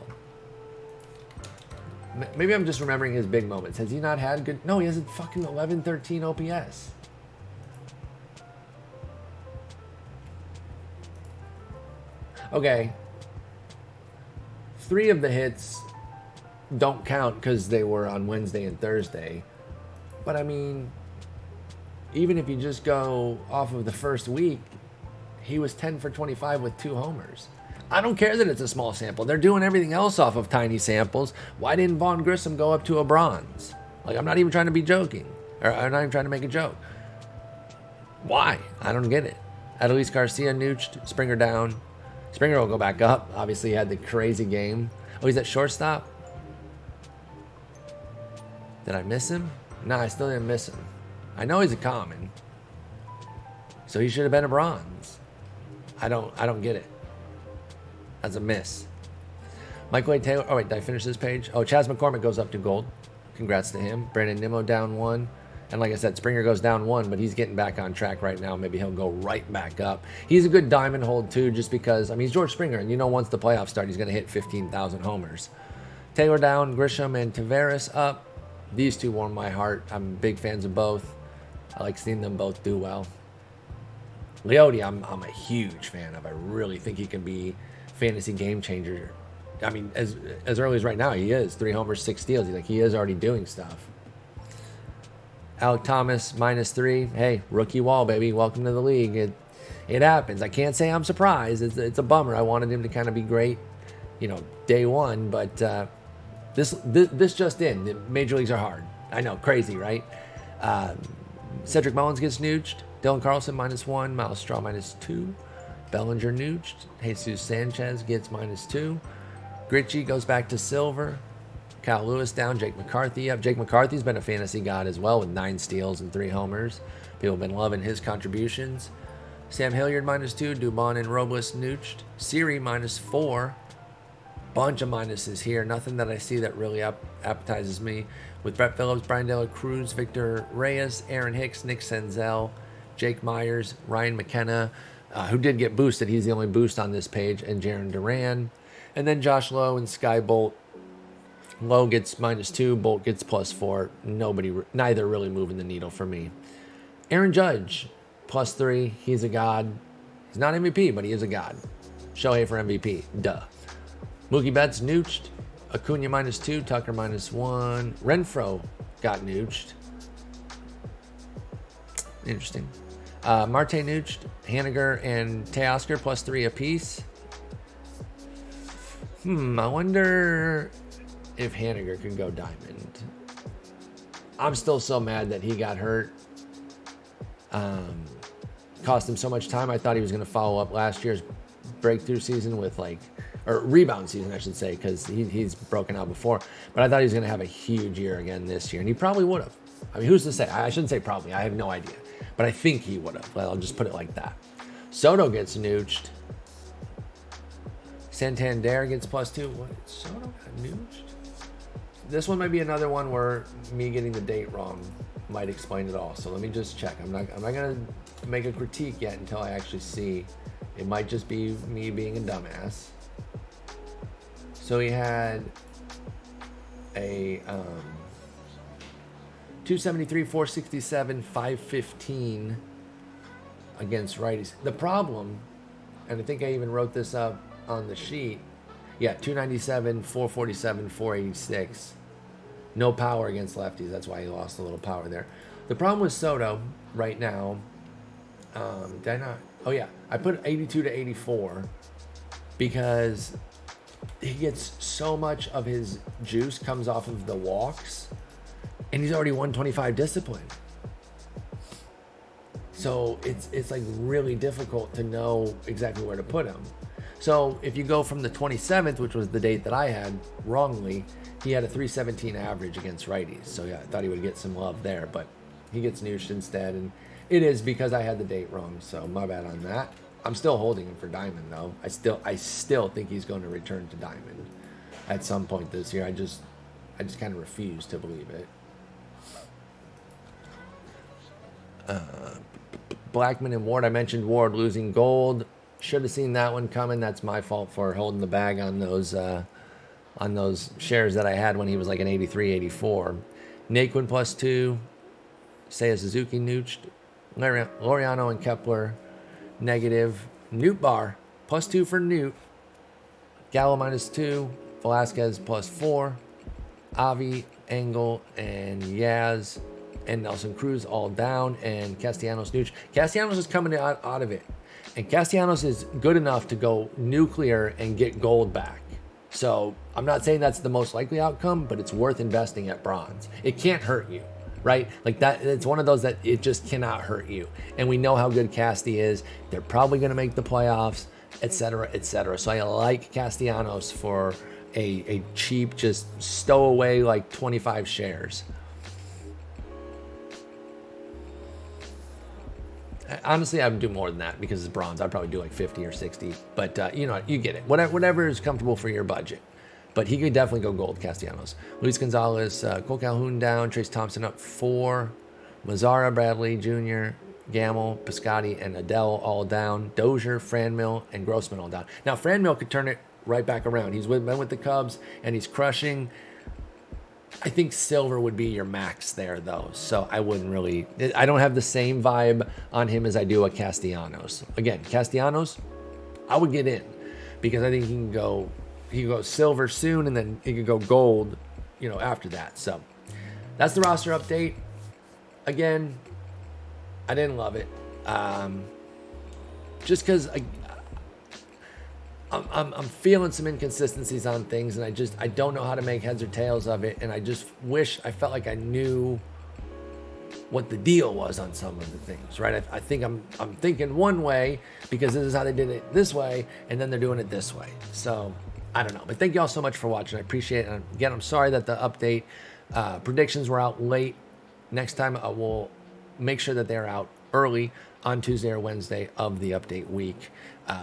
Maybe I'm just remembering his big moments. Has he not had good? No, he has a fucking 11-13 OPS. Okay. 3 of the hits don't count because they were on Wednesday and Thursday. But I mean, even if you just go off of the first week, he was 10 for 25 with 2 homers. I don't care that it's a small sample. They're doing everything else off of tiny samples. Why didn't Vaughn Grissom go up to a bronze? Like, I'm not even trying to be joking. Or I'm not even trying to make a joke. Why? I don't get it. Adolis Garcia nooched. Springer down. Springer will go back up. Obviously, he had the crazy game. Oh, he's at shortstop? Did I miss him? No, I still didn't miss him. I know he's a common. So he should have been a bronze. I don't get it. That's a miss. Michael A. Taylor. Oh, wait, did I finish this page? Oh, Chas McCormick goes up to gold. Congrats to him. Brandon Nimmo down 1. And like I said, Springer goes down 1, but he's getting back on track right now. Maybe he'll go right back up. He's a good diamond hold, too, just because, I mean, he's George Springer. And you know, once the playoffs start, he's going to hit 15,000 homers. Taylor down, Grisham and Taveras up. These two warm my heart. I'm big fans of both. I like seeing them both do well. Leote, I'm a huge fan of. I really think he can be fantasy game changer. I mean, as early as right now, he is 3 homers, 6 steals. He is already doing stuff. Alec Thomas -3. Hey, rookie wall, baby. Welcome to the league. It happens. I can't say I'm surprised. It's a bummer. I wanted him to kind of be great, day one. But this just in. The major leagues are hard. I know, crazy, right? Cedric Mullins gets nooched. Dylan Carlson -1. Miles Straw -2. Bellinger nooched. Jesus Sanchez gets -2. Gritchie goes back to silver. Kyle Lewis down. Jake McCarthy up. Jake McCarthy's been a fantasy god as well with 9 steals and 3 homers. People have been loving his contributions. Sam Hilliard -2. Dubon and Robles nooched. Siri -4. Bunch of minuses here. Nothing that I see that really appetizes me. With Brett Phillips, Brian De La Cruz, Victor Reyes, Aaron Hicks, Nick Senzel, Jake Myers, Ryan McKenna, who did get boosted. He's the only boost on this page, and Jaron Duran. And then Josh Lowe and Sky Bolt. Lowe gets -2, Bolt gets +4. Neither really moving the needle for me. Aaron Judge, +3. He's a god. He's not MVP, but he is a god. Shohei for MVP. Duh. Mookie Betts nooched. Acuna -2. Tucker -1. Renfro got nooched. Interesting. Marte nooched. Haniger and Teoscar +3 apiece. I wonder if Haniger can go diamond. I'm still so mad that he got hurt. Cost him so much time. I thought he was going to follow up last year's breakthrough season with or rebound season, I should say, because he's broken out before. But I thought he was going to have a huge year again this year, and he probably would have. I mean, who's to say? I shouldn't say probably. I have no idea. But I think he would have. Well, I'll just put it like that. Soto gets nooched. Santander gets +2. What? Soto got nooched? This one might be another one where me getting the date wrong might explain it all. So let me just check. I'm not going to make a critique yet until I actually see. It might just be me being a dumbass. So he had a 273, 467, 515 against righties. The problem, and I think I even wrote this up on the sheet, 297, 447, 486. No power against lefties. That's why he lost a little power there. The problem with Soto right now, did I not? Oh, yeah. I put 82 to 84 because he gets so much of his juice comes off of the walks, and he's already 125 discipline. So it's like really difficult to know exactly where to put him. So if you go from the 27th, which was the date that I had wrongly, he had a 317 average against righties. So yeah, I thought he would get some love there, but he gets Noosh instead. And it is because I had the date wrong. So my bad on that. I'm still holding him for Diamond though. I still think he's going to return to Diamond at some point this year. I just kind of refuse to believe it. Blackman and Ward. I mentioned Ward losing gold. Should have seen that one coming. That's my fault for holding the bag on those shares that I had when he was like an 83, 84. Naquin +2. Seiya Suzuki nooched. Laureano and Kepler negative. Newt Bar +2 for Newt. Gallo -2. Velasquez +4. Avi, Engel, and Yaz and Nelson Cruz all down, and Castellanos nooch. Castellanos is coming out of it, and Castellanos is good enough to go nuclear and get gold back. So I'm not saying that's the most likely outcome, but it's worth investing at bronze. It can't hurt you, right? Like that, it's one of those that it just cannot hurt you. And we know how good Casti is. They're probably going to make the playoffs, etc., etc. So I like Castellanos for a cheap, just stow away like 25 shares. Honestly, I would do more than that because it's bronze. I'd probably do like 50 or 60. But you know, you get it. Whatever is comfortable for your budget. But he could definitely go gold, Castellanos. Luis Gonzalez, Cole Calhoun down. Trace Thompson up 4. Mazzara, Bradley Jr., Gamble, Piscotti, and Adele all down. Dozier, Franmil, and Grossman all down. Now, Franmil could turn it right back around. He's been with the Cubs, and he's crushing. I think silver would be your max there, though. So I wouldn't really... I don't have the same vibe on him as I do at Castellanos. Again, Castellanos, I would get in because I think he can go silver soon, and then he could go gold, you know, after that. So that's the roster update. Again, I didn't love it. Just because I'm feeling some inconsistencies on things, and I don't know how to make heads or tails of it, and I just wish I felt like I knew what the deal was on some of the things, right? I think I'm thinking one way because this is how they did it this way, and then they're doing it this way. So I don't know, but thank you all so much for watching. I appreciate it. And again, I'm sorry that the update predictions were out late. Next time I will make sure that they're out early on Tuesday or Wednesday of the update week,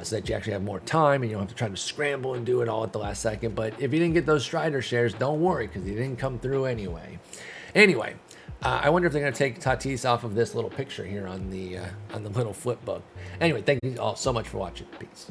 so that you actually have more time and you don't have to try to scramble and do it all at the last second. But if you didn't get those Strider shares, don't worry, because they didn't come through anyway. Anyway, I wonder if they're going to take Tatis off of this little picture here on the little flip book. Anyway, thank you all so much for watching. Peace.